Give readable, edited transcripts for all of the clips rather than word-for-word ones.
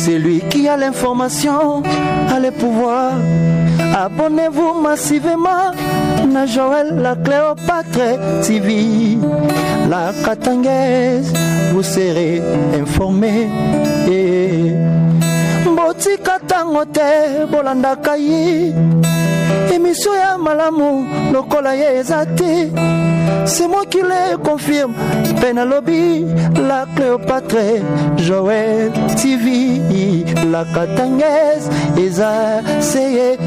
Celui qui a l'information a le pouvoir. Abonnez-vous massivement na Joël la Cléopâtre TV, la Katangaise, vous serez informés. Mboti katangote bolanda kayi, émission ya malamu lokola ye ezati. C'est moi qui le confirme, Penalobi, la Cléopâtre, Joël TV, la Katangaise, Eza, Seye,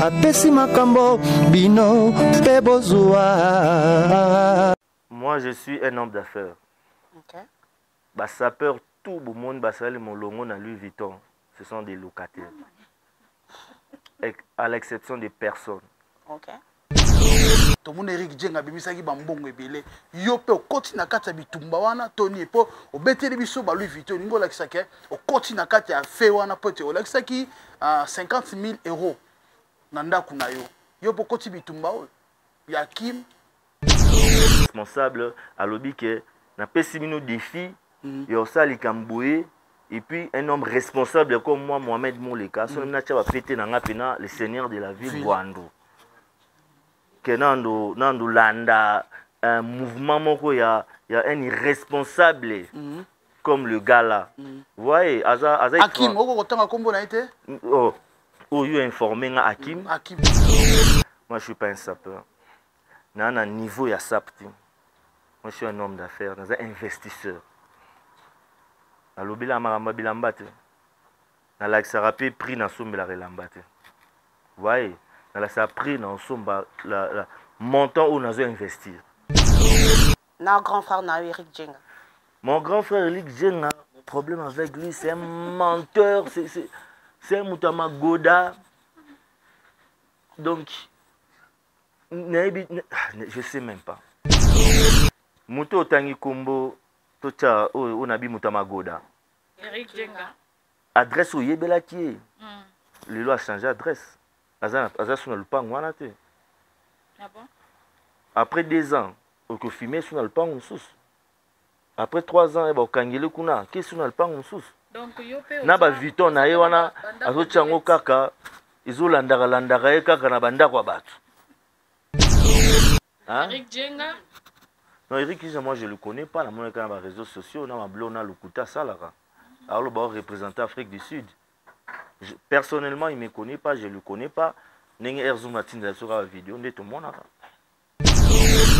Apesi Makambo, Bino, Pebozua. Moi, je suis un homme d'affaires. Ok. Bah, ça peur tout le monde, bah, ça, mon logo dans Louis Vuitton, ce sont des locataires. À l'exception des personnes. Ok. To mon Eric Djenga bimisaki bambongo ebele yo pe okoti na kati ya bitumba wana toni po obeteli biso ba Louis Vuitton ngo lakisaki okoti na kati ya fe wana pote olakisaki 50 000 euros na ndaku na yo yo po koti bitumba o ya Kim responsable à lobby que na pesimino défi yo sali kamboé et puis un homme responsable comme moi Mohamed Mouleka son na tcha fêter na ngapena le seigneur de la ville Boando. Nando landa un mouvement moko ya un irresponsable comme le gars là. Vous voyez, Hakim oko kotanga kombo na été oh you informé nga Hakim. Hakim. Moi je suis pas un sapeur. Na un niveau ya sapti. Moi je suis un homme d'affaires, un investisseur. Na lobila maramba bilambate. Na la xarape prix na sombela relambate. Vous voyez? Ça a pris dans son montant où on a investir. Notre grand frère Eric Djenga. Mon grand frère Eric Djenga, mon problème avec lui, c'est un menteur, c'est un moutama goda. Donc, je sais même pas. Mouto tangi kombo, tocha on a bi moutama goda. Eric Djenga. Adresse au Yebelaki. Le loi a changé d'adresse. Après 2 ans, on a filmé sur le pan. Après 3 ans, on a kangele kuna. Qu'est-ce qu'on a le pan sous? Donc, na ba Vuitton na yewana azochango kaka izolandaka ye kaka na banda kwa batu. Eric Djenga. Non, Eric Djenga, moi je le connais pas. Na mona kana ba réseaux sociaux, na ma blog na lukuta salaka. Alors le ba représenter Afrique du Sud. Personnellement, il ne me connaît pas, je ne le connais pas.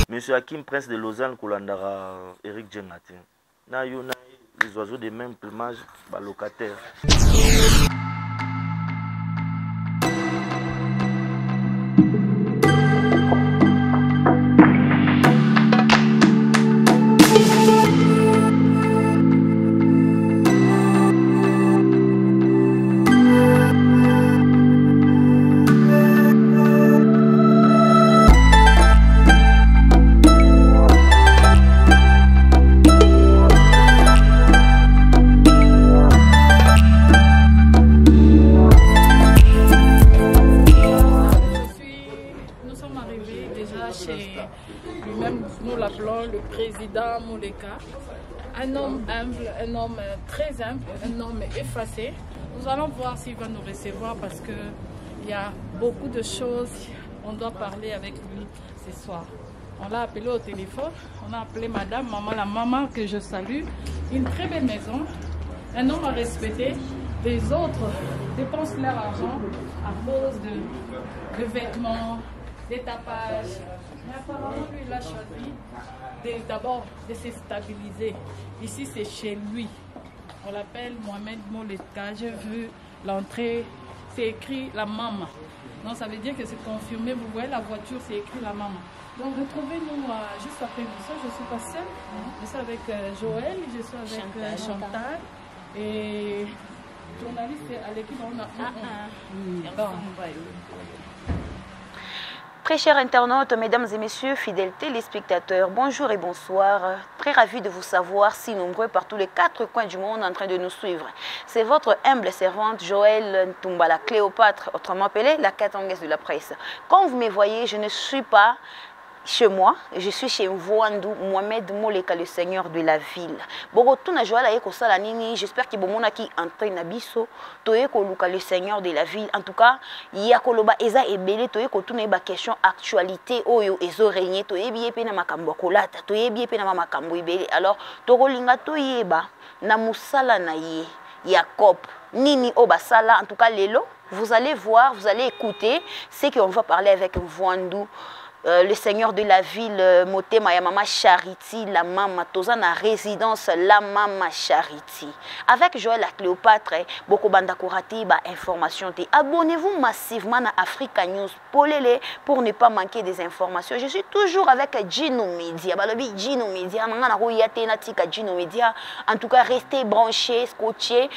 Monsieur Hakim, prince de Lausanne, Koulandara, Eric Djengatin. Les oiseaux de même plumage, locataires. Président Mouleka, un homme humble, un homme très humble, un homme effacé. Nous allons voir s'il va nous recevoir parce qu'il y a beaucoup de choses. On doit parler avec lui ce soir. On l'a appelé au téléphone, on a appelé madame, maman, la maman que je salue. Une très belle maison, un homme à respecter. Les autres dépensent leur argent à cause de vêtements, des tapages. Mais apparemment, lui, il a choisi d'abord de se stabiliser. Ici, c'est chez lui. On l'appelle Mohamed Mouleka. J'ai vu l'entrée, c'est écrit la maman. Donc, ça veut dire que c'est confirmé. Vous voyez la voiture, c'est écrit la maman. Donc, retrouvez-nous juste après l'émission. Je suis pas seule. Je suis avec Joël, je suis avec Chantal. Et journaliste à l'équipe, on a Très chers internautes, mesdames et messieurs, fidèles téléspectateurs, bonjour et bonsoir. Très ravi de vous savoir si nombreux par tous les 4 coins du monde en train de nous suivre. C'est votre humble servante Joël Ntumbala Cléopâtre, autrement appelée la Katangaise de la presse. Comme vous me voyez, je ne suis pas chez moi, je suis chez Mvoandou, Mohamed Moleka, le seigneur de la ville. Borotou na joala eko sala nini, j'espère que bomona ki entraîne na biso, toyeko luka le seigneur de la ville. En tout cas, yakoloba eza ebele toyeko tuna ba question actualité oyo ezo régner, toyebi pe na makambo kolata, toyebi pe na makambo ebele. Alors, tokolinga toyeba na musala na ye, Jacob, nini obasala, en tout cas lelo, vous allez voir, vous allez écouter ce qu'on va parler avec Mvoandou. Le seigneur de la ville, Motema ya Mama Charity, la Mama, toza na résidence la Mama Charity. Avec Joël la Cléopâtre, beaucoup banda kurati ba information. Abonnez-vous massivement à Africa News Polele pour ne pas manquer des informations. Je suis toujours avec Gino Media. Balobi Gino Media, nanga na royate na tika Gino Media. En tout cas, restez branchés, scotchés.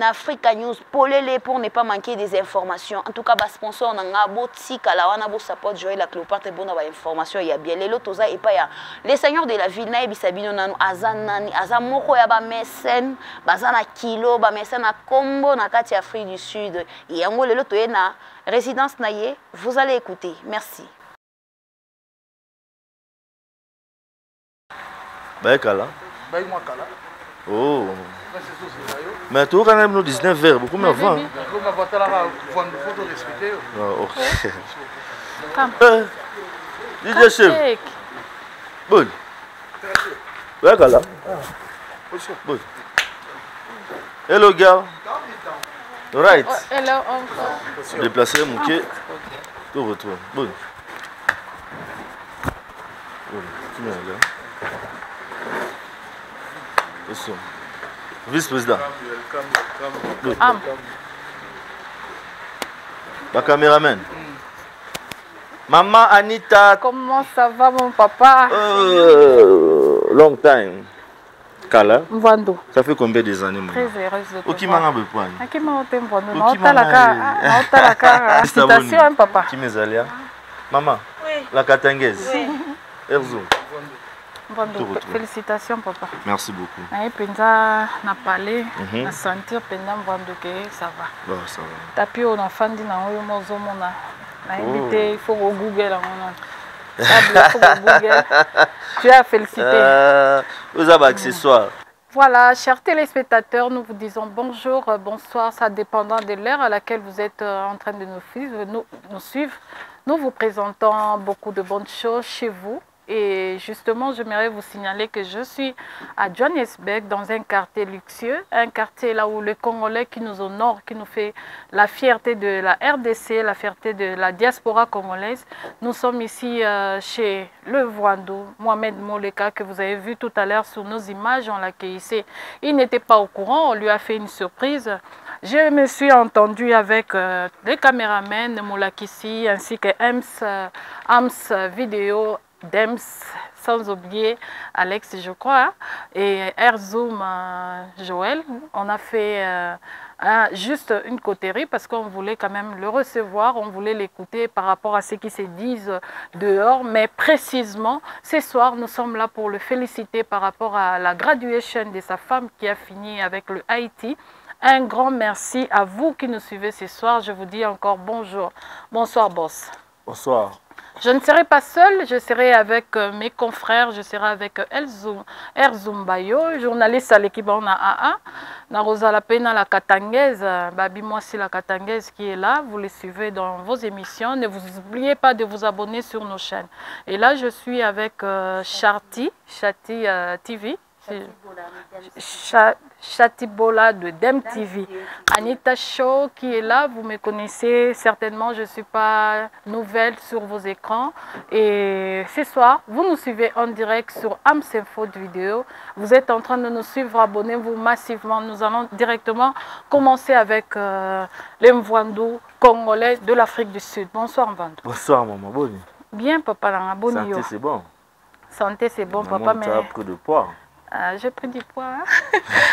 Africa News Polele pour ne pas manquer des informations. En tout cas, bas sponsor nanga botika la wana bo support Joël la Cléopâtre bona ba information ya bien lelo toza et pas ya les seigneurs de la ville na ebisabino nanu azanani azamoko ya ba mécène bazana kilo ba mécène na kombo na kati Afrique du Sud et yango lelo toye na résidence na ye. Vous allez écouter. Merci. Baekala. Baïmo kala. Oh. Mais tu as même 19 heures, beaucoup moins avant. DJ chef. Bon. Baekala. Bon. Hello gars. Right. Hello encore. Déplacer mon quai. Tout retour. Bon. Bon. Tu viens là. Vice-président. La caméraman. Maman Anita. Comment ça va mon papa? Long time. Kala. Mvoandou. Ça fait combien des années? Très heureuse de te voir. Qui m'a besoin? Qui m'a ôté Mvoandou? Citation papa. Qui m'est allé? Maman. La Katangaise. Erzo. Félicitations papa. Merci beaucoup. Et penza na parler, na sentir pendant Mvoandou que ça va. Bon, ça va. Tapi on a fandi na oyo mozo mona. Na invité, il faut au Google Google. Tu as félicité. Vous avez accessoires. Voilà, chers téléspectateurs, nous vous disons bonjour, bonsoir, ça dépendant de l'heure à laquelle vous êtes en train de nous suivre. Nous vous présentons beaucoup de bonnes choses chez vous. Et justement, j'aimerais vous signaler que je suis à Johannesburg, dans un quartier luxueux, un quartier là où les Congolais qui nous honorent, qui nous fait la fierté de la RDC, la fierté de la diaspora congolaise. Nous sommes ici chez le Mvoandou, Mohamed Moleka, que vous avez vu tout à l'heure sur nos images, on l'a accueilli. Il n'était pas au courant, on lui a fait une surprise. Je me suis entendue avec les caméramans Moulakissi ainsi que Ams Vidéo, Dems, sans oublier Alex, je crois, et Erzoom Joël. On a fait juste une coterie parce qu'on voulait quand même le recevoir, on voulait l'écouter par rapport à ce qui se disent dehors. Mais précisément, ce soir, nous sommes là pour le féliciter par rapport à la graduation de sa femme qui a fini avec le Haïti. Un grand merci à vous qui nous suivez ce soir. Je vous dis encore bonjour. Bonsoir, boss. Bonsoir. Je ne serai pas seule, je serai avec mes confrères, je serai avec Erzoom Bayo, journaliste à l'équipe en AA, na Rosa Pena la Katangaise, Babi Moissi la Katangaise qui est là, vous les suivez dans vos émissions, ne vous oubliez pas de vous abonner sur nos chaînes. Et là je suis avec Chati TV. Chatibola de Dem TV, Anita Show qui est là, vous me connaissez certainement, je ne suis pas nouvelle sur vos écrans et ce soir vous nous suivez en direct sur Amsinfo de vidéo, vous êtes en train de nous suivre, abonnez-vous massivement, nous allons directement commencer avec les Mvoandou congolais de l'Afrique du Sud. Bonsoir Mvoandou. Bonsoir maman, bonne. Bien papa, bonne. Santé c'est bon. Santé c'est bon papa, mais... Tu as pris de poids. J'ai pris du poids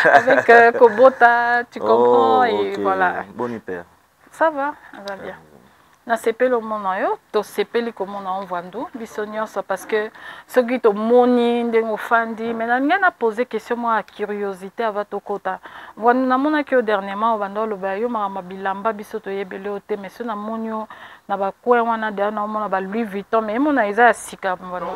avec Kobota, tu comprends, okay. Et voilà. Bon hyper. Ça va bien. na sepeli omona yo tosepeli komona omvandu biso nyonso parce que soki tomoni ndenge ofandi mais nalingi na pose question mwa ya curiosité ava tokota mvandu namonaki yo dernièrement obanda oloba yo makambo bilamba biso toyebeli yo te mais so namoni yo na bacoin wana deya naomona ba Louis Vuitton mais emona eza ya sika mvandu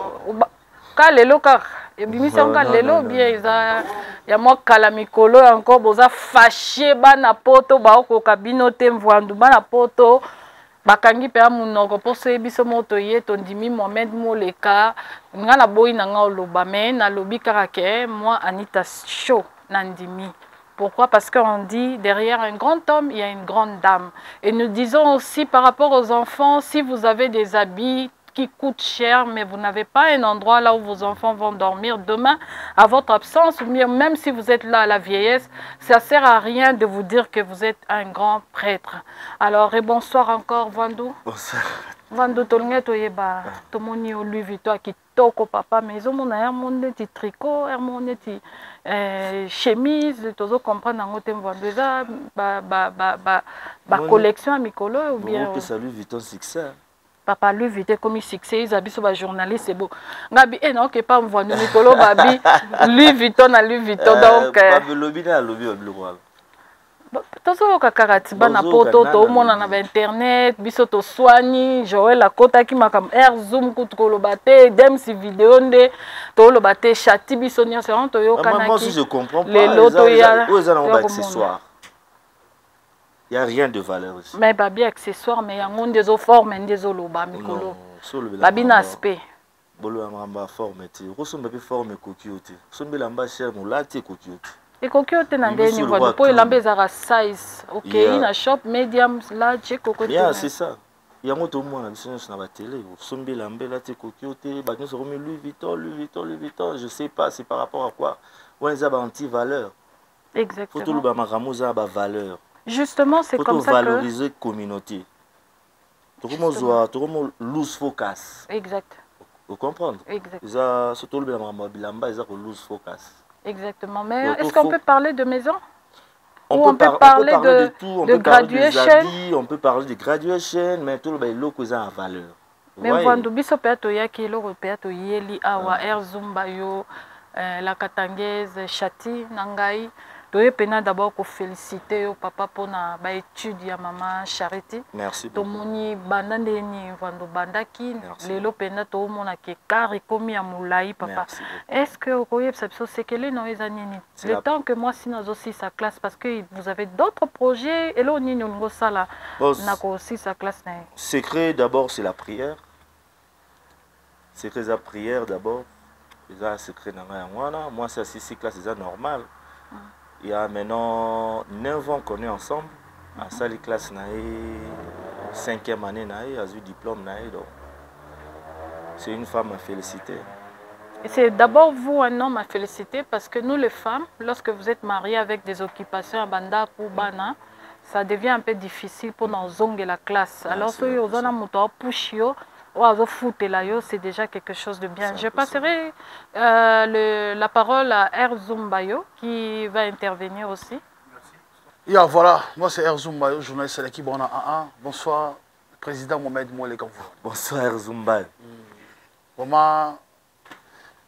ka lelo kaka ebimisa ka lelo bien eza ya mwa kala mikolo encore boza fâché bana poto baokoka bino te mvandu bana poto bakangi pe amunoko poso ebiso moto ye tondimi Mohamed Moleka nga na boyi na nga oloba mais na lobi kaka ke moi Anita Show nandimi. Pourquoi? Parce qu'on dit derrière un grand homme il y a une grande dame. Et nous disons aussi par rapport aux enfants, si vous avez des habits qui coûtent cher, mais vous n'avez pas un endroit là où vos enfants vont dormir demain, à votre absence, ou bien même si vous êtes là à la vieillesse, ça ne sert à rien de vous dire que vous êtes un grand prêtre. Alors, et bonsoir encore, Vandou. Bonsoir. Vandou, tolngeto yeba, tomoni o Louis Vuitton qui toko papa, mais ils ont mon hermone ti tricot, hermone ti chemise, tozo comprendre en autre Vandou, ça, ba collection à Mikolo ou bien. Que ça Louis Vuitton succès. Papa Louis Vuitton comme succès, ils habitent sur les journalistes, c'est beau. Gabi, et non, que pas me voir Nicolo Babi, Louis Vuitton à Louis Vuitton, donc. Babi lobby à lobby au bleu. Tozo kakarati bana poto to mona na internet biso to soigni Joël akota ki makam air zoom kutuko lobate dem si vidéo nde to lobate chati biso nya c'est on to yo kanaki. Moi aussi je comprends pas. Les loto ya. Aux accessoires. Il n'y a rien de valeur ici. Mais babi accessoire mais yango des formes des loba mikolo. Babi na aspect. Bolo amamba forme ti. Rosomba pe forme kokiote. Sombe lamba cher mo lati kokiote. Et kokiote na ndeni kwa po lamba za size. OK, na shop medium large kokiote. Yeah, c'est ça. Yango to mona biso na ba télé. Sombe lamba lati kokiote, ba nyonso remis Louis Vuitton, je sais pas c'est par rapport à quoi. On les a ba anti-valeur. Exactement. Faut tout le maramuza ba valeur. Justement, c'est comme ça que... Faut valoriser la communauté. Tout le monde lose focus. Exact. Vous comprenez? Exact. Surtout le bilamba, ils ont lose focus. Exactement. Mais est-ce qu'on peut parler de maison? On peut parler de tout. On peut graduation. Parler des habits, on peut parler de graduation, mais tout le monde a en valeur. Mais quand biso peato yaki lo peato yeli awa air zumba yo la katangaise chati nangai. Toye pena d'abord ko féliciter au papa pour na ba étude ya maman Charity. Merci. To moni bandande ni vando bandaki lelo pena to mona ke kari komi ya mulai papa. Est-ce que okoye biso sekele no ezanini? Le temps que moi si nazo si sa classe parce que vous avez d'autres projets et là ni ngo sala na ko si sa classe na. Secret d'abord c'est la prière. Secret la prière d'abord. C'est secret na ngwana. Moi ça si classe c'est normal. Il y a maintenant 9 ans qu'on est ensemble. À ça, les classes, 5e année, à eu diplôme. C'est une femme à féliciter. C'est d'abord vous, un homme à féliciter, parce que nous, les femmes, lorsque vous êtes mariées avec des occupations à Banda ou Bana, ça devient un peu difficile pour nos ongles et la classe. Alors, si vous avez un pushio, c'est déjà quelque chose de bien. Je passerai la parole à Erzumbayo qui va intervenir aussi. Yeah, voilà, moi c'est Erzumbayo, journaliste à l'équipe on a 1. Bonsoir, président Mohamed Moleka. Bonsoir Erzumbayo. Vraiment,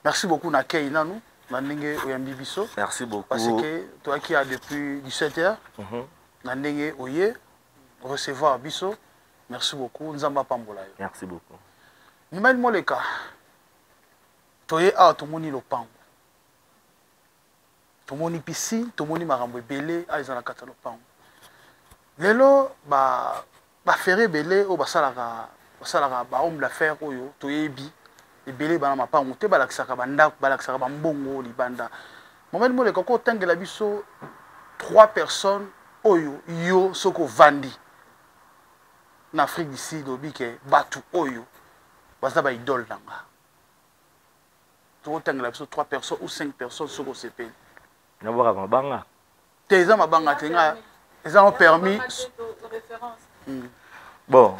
merci beaucoup Nakei Nanou, Nandenge Oyambi Biso. Merci beaucoup. Parce que toi qui as depuis 17h, Nandenge Oye, recevoir Biso. Merci beaucoup. Nzamba Pambola. Merci beaucoup. Mohamed Moleka. Toye a tomoni lopango. Tomoni piscine, tomoni marambo belé a izana kata lopango. Lelo ba feré belé o basalaka ba homme l'affaire oyo toyebi e belé bana mapango te balakisaka banda balakisaka bambongo libanda. Mohamed Moleka ko tangela biso 3 personnes oyo yo soko vandi. En Afrique d'ici, il y a Batu Oyo, il ba idole nanga. Tu as 3 personnes ou 5 personnes sur le CP. Tu as mabanga. Tu as mabanga, ils ont permis. Bon,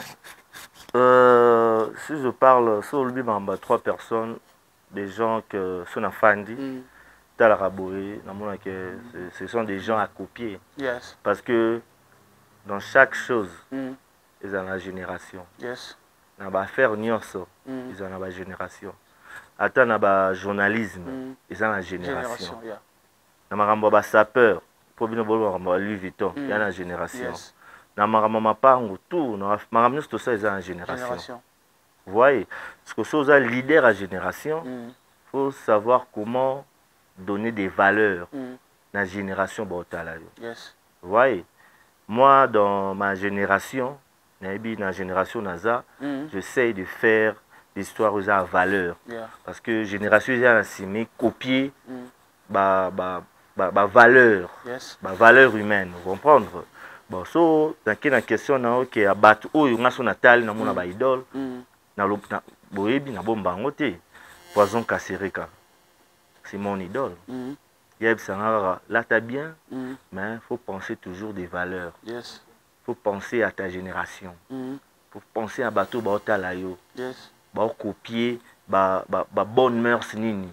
si je parle sur le bimamba 3 personnes, des gens que sont en Fandi, ce sont des gens à copier. Yes. Parce que dans chaque chose, ils ont la génération. Yes. Na ba faire nyonso, ils ont la génération. Attends na ba journalisme, ils ont la génération. Na makambo ba sapeur, pour bino bolo makambo Louis Vuitton, il y a la génération. Na makambo mapango tout, na makambo tout ça ils ont la génération. Vous voyez, parce que chose un leader à génération, faut savoir comment donner des valeurs dans la génération botala. Yes. Vous voyez, moi dans ma génération, dans la génération NASA, j'essaye de faire des histoires aux valeurs. Parce que génération j'ai copier valeur, valeur humaine, vous comprenez? Bon, so dans la question na OK a battu o nga so natal na mona ba idole na lopna boyebi na bomba ngote poison kasereka. C'est mon idole. Yeb Sangara, là t'as bien, mais il faut penser toujours des valeurs. Yes. Faut penser à ta génération. Faut penser à bateau baota layo. Yes. Ba copier ba bonne mœurs nini.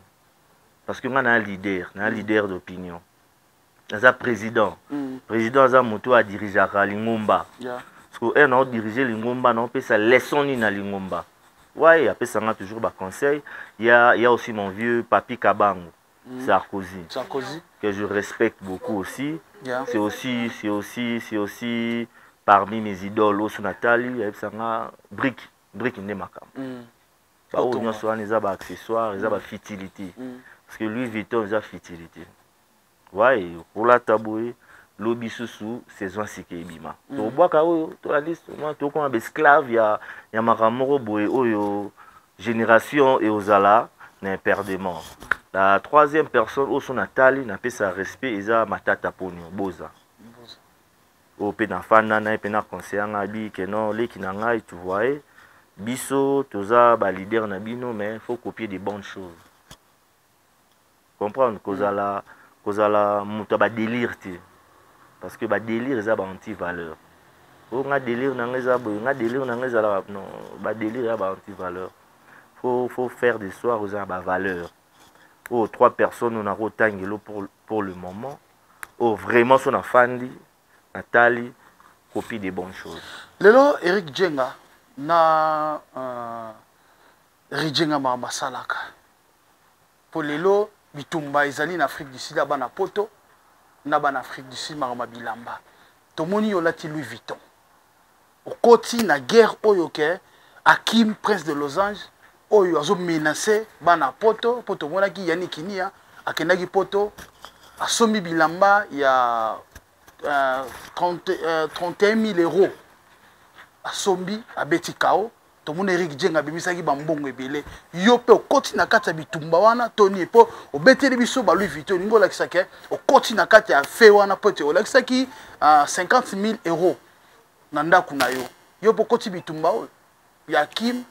Parce que moi un leader d'opinion. Un président. Président a moto à diriger à Lingomba. Parce que on a dirigé Lingomba, on peut ça leçon ni na Lingomba. Ouais, après ça on a toujours ba conseil. Il y a aussi mon vieux Papi Kabango. Sarkozy, que je respecte beaucoup aussi. C'est aussi parmi mes idoles au Nathalie, brique Ndemaka. On a des accessoires, des futilité. Parce que Louis Vuitton, il a futilité. Ouais, pour la tabouée, lobby sous saison sikebima. Tu vois que tu as dit, tu as esclave, il y a makamoro boye génération et aux ala n'impermément. La troisième personne, au son Nathalie, n'a pas sa respect, ils ont matata ponyo, boza. Au pénafana, n'a pas conseillé à bi que non, les qui n'ont tu vois, biso, toza, ba leader nabino, mais il faut copier des bonnes choses. Comprendre cause la muta ba délire, parce que ba délire, ils ont anti-valeur. On a délire, on a délire, non, ba délire, ils ont anti-valeur. Faut faire des soirs aux valeurs. Oh, 3 personnes on a retangelo pour le moment. Oh, vraiment son afandi, Nathalie, copie des bonnes choses. Lelo Eric Djenga na Ridjenga Mama Salaka. Pour lelo bitumba ezali en Afrique du Sud na poto na ban Afrique du Sud Mama Bilamba. Tomoni olati Louis Vuitton. Okoti na guerre oyoke Hakim Prince de Los Angeles. Oyo azo menacé bana poto mona ki yani kinia akendaki poto asomi bilamba ya 31 000 euros asombi abeti kao to mona Eric Djenga bimisaki bambongo ebele yo pe okoti na kati ya bitumba wana toni epo obeteli biso ba Louis Vuitton ngo la kisake okoti na kati ya fe wana pote o la kisaki 50 000 euros na ndaku na yo pe okoti bitumba o ya Kim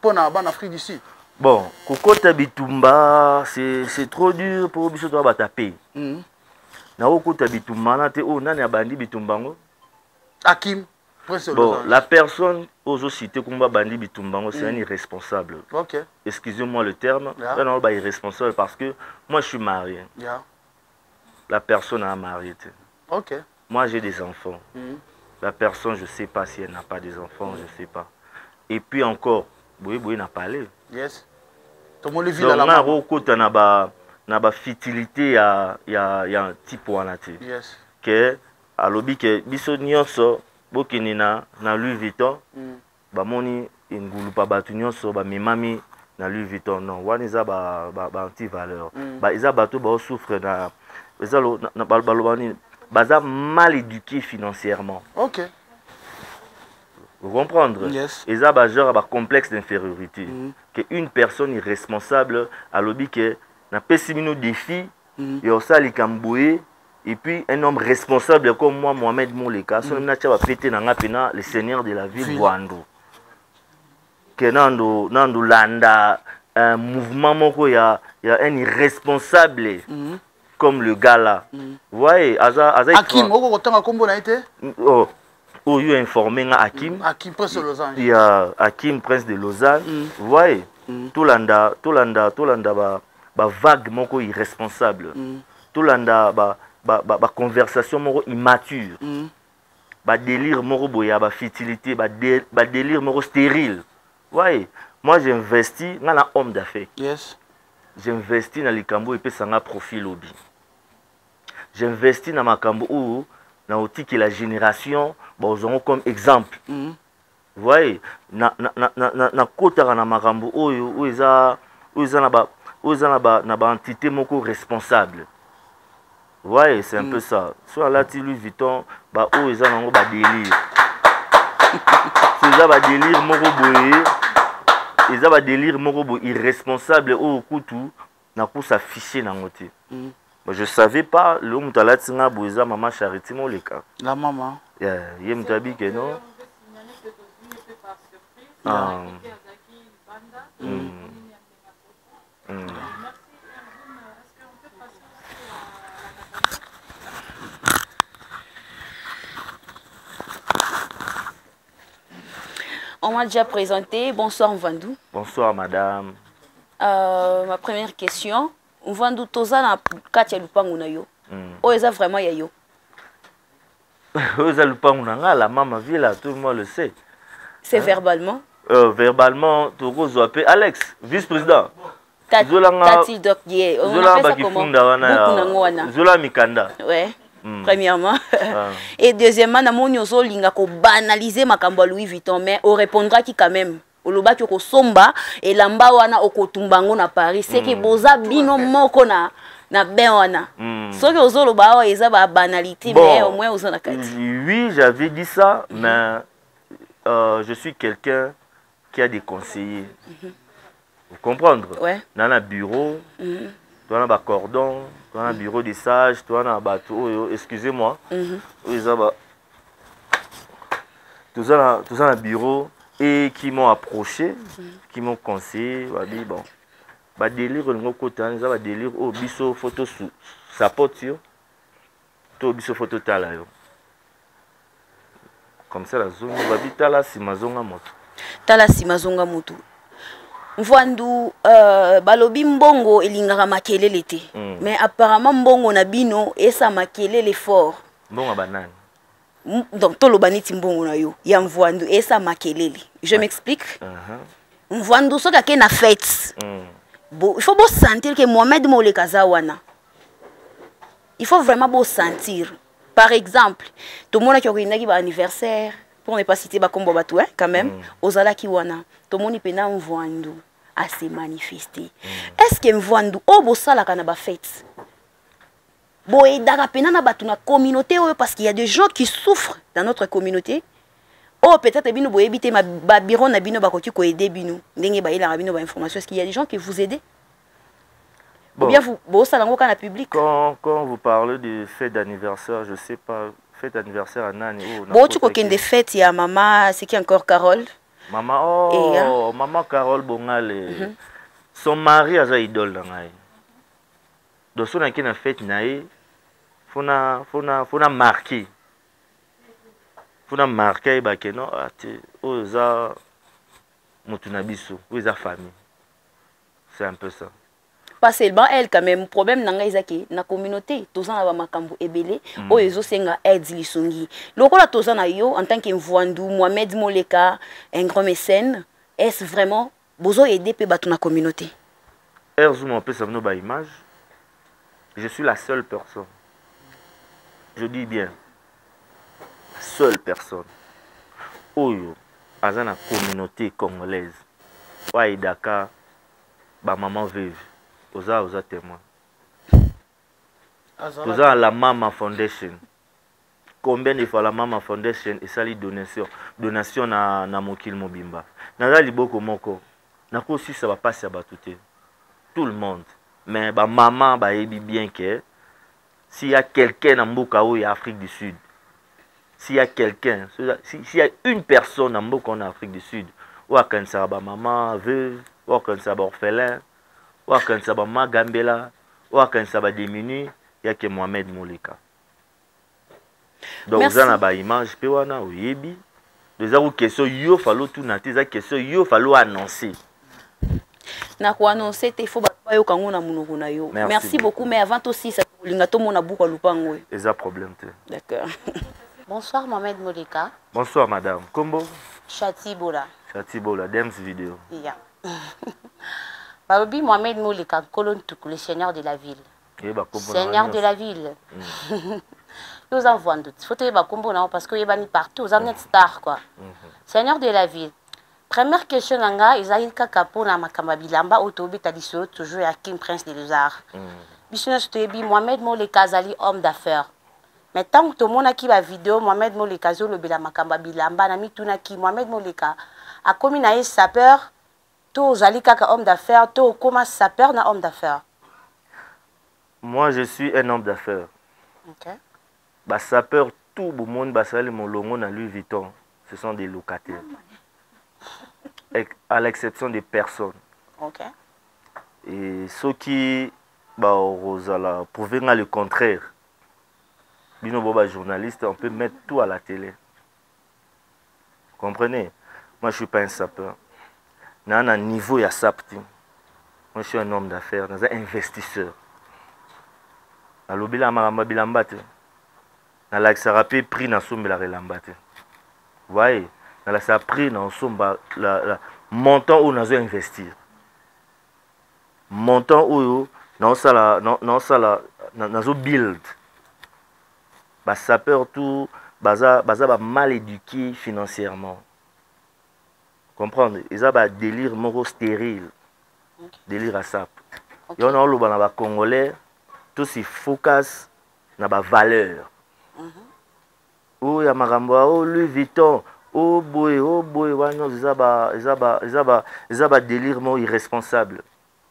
pour en Afrique du Sud. Bon, Kokota Bitumba, c'est trop dur pour biso to ba taper. Na Kokota Bitumba na te o nani abandi Bitumbango? Hakim. Bon, la personne aux cités comme bandi Bitumbango, c'est un irresponsable. OK. Excusez-moi le terme, non ba irresponsable parce que moi je suis marié. La personne a marié. OK. Moi j'ai des enfants. La personne je sais pas si elle n'a pas des enfants, je sais pas. Et puis encore Boye n'a parlé. Yes. Donc na ba futilité ya un type wana te. Yes. Que alobi que biso nyonso bokini na Louis Vuitton. Ba moni ngulu pa batu nyonso ba memami na Louis Vuitton non. Wana za ba anti valeur. Ba iza bato ba souffre na ezalo na balobani baza mal éduqué financièrement. OK. Vous comprenez? Yes. Et ça, genre, un complexe d'infériorité. Qu'une personne irresponsable a lobby que n'a pas si minutes défi, et aussi les camboués, et puis un homme responsable comme moi, Mohamed Mouleka, son nom va péter dans le seigneur de la ville, Wando. Que Nando Landa, un mouvement, il y a un irresponsable comme le gars là. Vous voyez, Hakim, vous avez combien a été? Où il a informé Hakim. Hakim Prince de Lausanne. Il y a Hakim Prince de Lausanne. Vous voyez, tout l'anda vague moko irresponsable. Tout l'anda conversation moko immature. ba délire moro boya ba futilité ba délire moro stérile. Ouais, moi j'investis dans un homme d'affaires. Yes. J'investis dans les cambo et puis ça a profil lobby. J'investis dans ma cambo ou dans outil qui la génération, bon, ils auront comme exemple. Vous voyez, na kota na makambo où ils a entité moko responsable. Vous voyez, c'est un peu ça. Soit là, Louis Vuitton, bah où ils ont ba délire. Ils ont ba délire moko boye. Ils ont ba délire moko boye irresponsable au kutu na ko s'afficher na ngote. Je savais pas le mutala tsinga boza maman Charity moleka. La maman. Yeah, mutabi que non. On m'a déjà présenté. Bonsoir Mvandou. Bonsoir madame. Ma première question. Mvandou toza na kati ya lupangu na yo. Eza vraiment ya yo. Eza lupangu na nga la mama villa, tout le monde le sait. C'est verbalement. Verbalement, Togo Zoapé, Alex, vice-président. Tati Doc Dié. On appelle ça comment? Zola Mikanda. Ouais. Premièrement. Et deuxièmement, na moni ozo linga ko banaliser makambo Louis Vuitton, mais on répondra qui quand même. Oloba ki ko somba et lamba wana okotumbango na Paris, c'est que boza bino moko na ben wana. Soki ozo loba wa eza ba banalité, mais au moins ozo na kati. Oui, j'avais dit ça, mais je suis quelqu'un qui a des conseillers. Vous comprenez? Ouais. Dans un bureau, dans un cordon, dans un bureau des sages, dans un bateau, excusez-moi. Tout ça dans un bureau et qui m'ont approché, qui m'ont conseillé, bon, bah délire le côté, ça délire au biso photo sous sa pote, tout biso photo tala yo. Comme ça la zone va vite tala si mazonga moto. Tala si mazonga moto. Mvandou balobi mbongo elingaka makelele te. Mais apparemment mbongo na bino esa makelele fort. Mbongo banane. Donc tolo baniti mbongo na yo ya Mvandou esa makelele. Je m'explique. Mvandou soka ke na fête. Bon, il faut bien sentir que Mohamed Moleka zawana. Il faut vraiment bien sentir. Par exemple, tout le monde qui a un anniversaire, pour ne pas citer Bakombo Batou, quand même, Ozala Kiwana, tout le monde peut na Mvandou à se manifester. Est-ce que Mvandou, oh, Bossala Kanaba fête? Bon, et d'Arapena na Batuna communauté, parce qu'il y a des gens qui souffrent dans notre communauté. Oh, peut-être que vous éviter ma bureau na bino bakoti ko aider bino. Ndenge ba ila bino ba information. Est-ce qu'il y a des gens qui vous aident? Bon. Ou bien vous ça lango kana public. Quand vous parlez de fête d'anniversaire, je sais pas, fête d'anniversaire à nani oh. Bon, tu connais des fêtes, il y a maman, c'est qui encore Carole? Maman oh, maman Carole Bongale. Son mari a sa idole dans ngai. Donc son qui na fête nae, faut na marquer. Faut na marquer ba que non oza mutunabiso, oza famille. C'est un peu ça. Parce que elle quand même problème nanga ezaki na communauté toza na ba makambo ebele o ezo senga aide lisongi. Lokola toza na yo en tant que Mvandou Mohamed Moleka un grand mécène, est-ce vraiment bozo aider pe batu na communauté? Erzuma peut ça ba image. Je suis la seule personne. Je dis bien seule personne. Oyo azana communauté congolaise. Wa idaka ba maman veuve. Oza témoin. Oza la Mama Foundation. Combien de fois la Mama Foundation et ça li donation na mokil mobimba. Na liboko moko. Na ko si ça va passer à batouté. Tout le monde. Mais ba maman ba ebi bien que s'il y a quelqu'un en mboka ou Afrique du Sud. S'il y a quelqu'un, s'il y a une personne en mboka en Afrique du Sud, ou à kan sa ba maman veuve, ou à kan sa ba orphelin. Ou quand ça va Magambela, ou quand ça va diminuer, il y a que Mohamed Moleka. Donc, vous avez une image, vous avez une question, il faut tout noter, il question, il faut annoncer. Merci beaucoup, mais avant aussi, ça a un problème. D'accord. Bonsoir Mohamed Moleka. Bonsoir madame. Combo? Chati Bola. Chati Bola, Dems Vidéo. Yeah. Barobi Mohamed Moleka, Colon Touk, le seigneur de la ville. Seigneur de la ville. Nous en voyons d'autres. Il faut que vous compreniez parce que vous êtes partout. Vous êtes star quoi. Seigneur de la ville. Première question, Isaïe Kakapo na makamba bilamba otobi tadisolo toujours à King Prince de Lézard. Bisona sotebi Mohamed Moleka zali homme d'affaires. Mais tant que tout le monde a qui va vidéo Mohamed Moleka zo le bela makamba bilamba na mituna ki Mohamed Moleka a commis na sapeur to zali kaka homme d'affaires to comment sapeur na homme d'affaires. Moi je suis un homme d'affaires. OK. Bah sapeur tout le monde basali mon longo na Louis Vuitton, ce sont des locataires. À l'exception des personnes. OK. Et ceux qui bah Rosala prouver le contraire. Bino boba journaliste, on peut mettre tout à la télé. Comprenez? Moi je suis pas un sapeur. Dans un niveau il y a sapti. Moi je suis un homme d'affaires, un investisseur. Alobila maramba bilambate. Na la xarape prix na sombe la relambate. Vous voyez? Na la sa prix na somba la montant où nous investir. Montant où non ça la build. Bah sapeur tout baza mal éduqué financièrement. Comprendre? Ils ont un délire moro stérile. Délire à sap. Et on a le ban congolais tout si focus na ba valeur. Oh ya maramba oh Louis Vuitton oh boy wano ils délire moro irresponsable.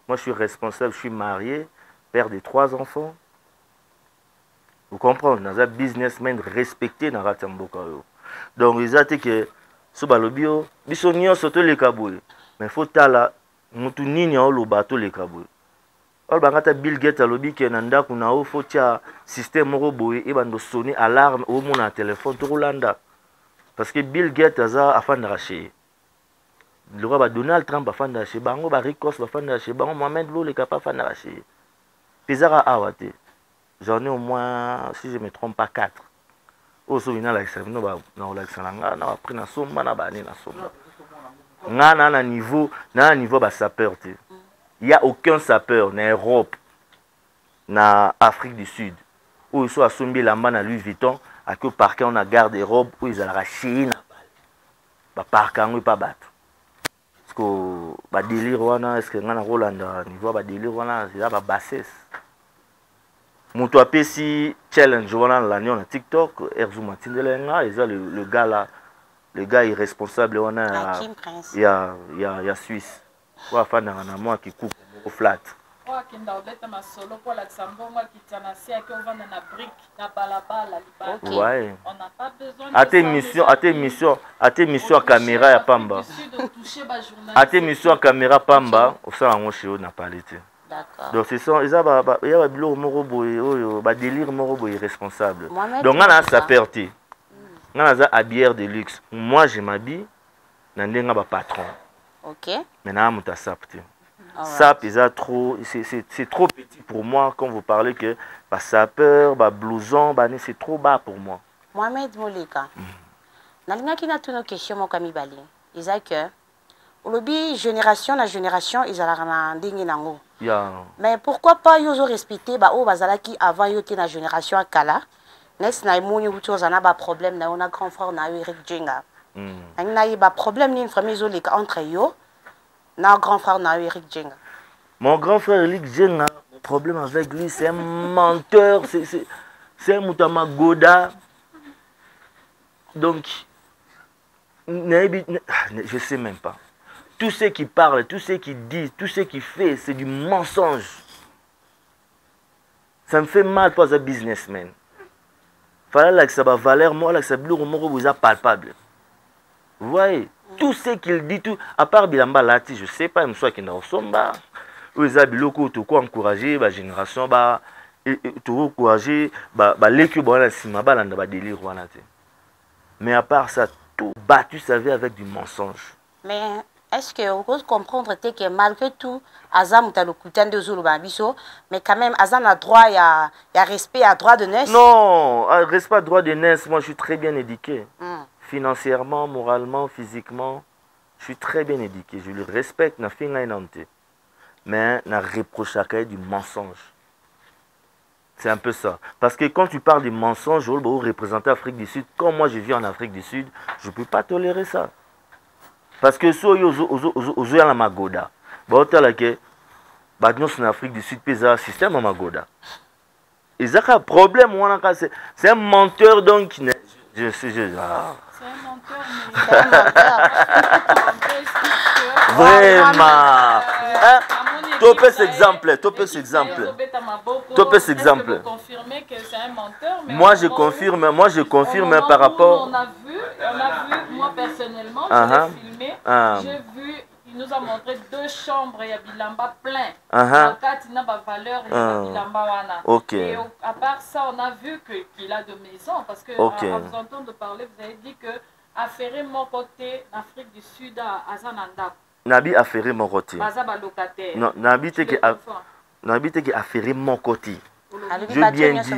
Moi je suis responsable, je suis marié, père de 3 enfants. Vous comprenez, dans un businessman respecté dans Ratamboka. Donc, ils ont dit que ce balobio, ils sont mis surtout les kaboués. Mais il faut tala, nous tous n'y a le bateau les kaboués. Alors, quand Bill Gates a lobby que nanda kuna o faut tia système robot et bando sonner alarme au mon téléphone tout Rolanda. Parce que Bill Gates a afin d'arracher. Le roi Donald Trump a afin d'arracher. Bango ba Ricos a afin d'arracher. Bango Mohamed Lo les capable afin d'arracher. Pizarra awate. J'en ai au moins, si je ne me trompe pas, 4. Au souvenir, il n'y a aucun sapeur en Europe, en Afrique du Sud, où ils sont assombés la main à Louis Vuitton, à que parquet on a garde Europe, où ils ont arraché la balle. Parquet on ne pas battre. Parce que le délire, est-ce que on a Roland niveau délire, c'est la bassesse. Moutou apesi challenge voilà l'année on TikTok Erzuma Tindelenga et ça le gars là le gars irresponsable on a il y a Suisse wa fana na moi qui coupe au flat wa kinda obeta masolo pour la Xambongo qui tana si que on va na brique na balabala li ouais on n'a pas besoin à tes missions à caméra ya pamba à tes missions à caméra pamba au ça on chez on a parlé. Donc ce sont ils ont délire morobo irresponsable. Donc on a sa perte. On a habilleur de luxe. Moi je m'habille na ndenga ba patron. OK. Maintenant on t'a sapte. Sap c'est trop petit pour moi quand vous parlez que ba sapeur, ba blouson, ba c'est trop bas pour moi. Mohamed Moleka. Nalinga kina tuno question mo kamibali. Ils a que Olobi génération na génération ils allaient na ndingi nango. Yeah. Mais pourquoi pas ils ont respecté ba o bazala qui avant yo te na génération à Kala. Next na imoni uto zana ba problème na on a grand frère na Eric Jenga. Na y ba problème ni famille zo les entre yo na grand frère na Eric Jenga. Mon grand frère Eric Jenga, mon problème avec lui c'est un menteur, c'est un moutama goda. Donc je sais même pas. Tout ce qui parle, tout ce qui dit, tout ce qui fait, c'est du mensonge. Ça me fait mal pour un businessman. Fallait que ça va valeur, moi, que ça vous a palpable. Vous voyez, tout ce qu'il dit, tout, à part Bilamba Lati, je sais pas, même soit qu'il n'a pas où ils ont tout quoi encourager la génération, tout encourager, l'équipe, délire. Mais à part ça, tout battu, ça vient avec du mensonge. Mais est-ce que vous pouvez comprendre que malgré tout, Azam est le coutin de Zulu Babiso, mais quand même, Azam a droit, il y a respect, à droit de naissance. Non, respect, droit de naissance, moi je suis très bien éduqué. Financièrement, moralement, physiquement, je suis très bien éduqué. Je le respecte, na fin nante. Mais na reproche du mensonge. C'est un peu ça. Parce que quand tu parles de mensonge, je veux représenter l'Afrique du Sud. Comme moi je vis en Afrique du Sud, je ne peux pas tolérer ça. Parce que si on a la magoda, en Afrique du Sud, il y a un système à magoda. Et ça, un problème, c'est un menteur donc. C'est un menteur, mais... Vraiment. Topé cet exemple. Vous confirmez que c'est un menteur, mais moi je confirme par rapport. On a vu, moi personnellement, je l'ai filmé, j'ai vu, il nous a montré 2 chambres, il y a Bilamba plein. Il n'a pas valeur, il y a Bilamba wana. Et à part ça, on a vu qu'il a de maisons, parce que à vous entendre parler, vous avez dit que affaire mon côté, Afrique du Sud à Zananda. Nabi affaire mon côté. Locataire. Non, Nabi te que affaire mon côté. Je bien dit.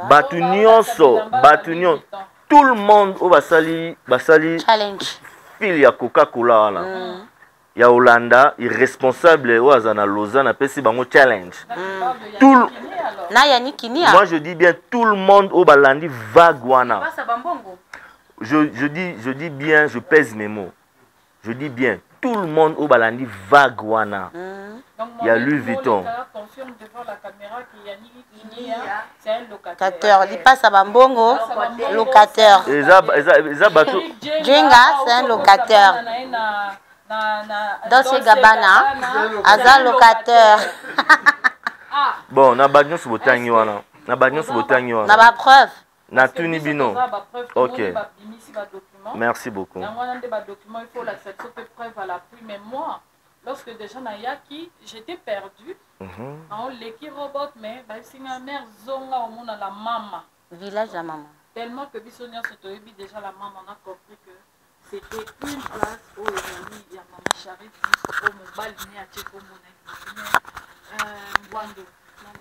Batunion. Tout le monde au basali challenge. Fil ya Coca-Cola là. Ya Hollanda, il est responsable au Azana Lausanne appelle bango challenge. Tout moi je dis bien tout le monde au balandi vaguana. Je dis bien, je pèse mes mots. Je dis bien tout le monde au balandi vaguana. Il y a Louis Vuitton. Confirme devant la caméra qu'il y a c'est un locataire. Il passe à Bambongo, locataire. Jenga, c'est un locataire. Dolce Gabbana, Aza locataire. Bon, na bagnon sur botangi wana. Na bagnon sur botangi wana. Na ba preuve. Na tuni bino. OK. Merci beaucoup. Dans mon document, il faut l'accepter preuve à l'appui, mais moi lorsque déjà na yaki, j'étais perdue. On l'équipe robot, mais c'est ma mère zonga au monde la maman. Village la maman. Tellement que Bissonia Sotoyebi, déjà la maman a compris que c'était une place où il y a maman Charity, au Mobile, ni à Tcheko Mouna, Wando.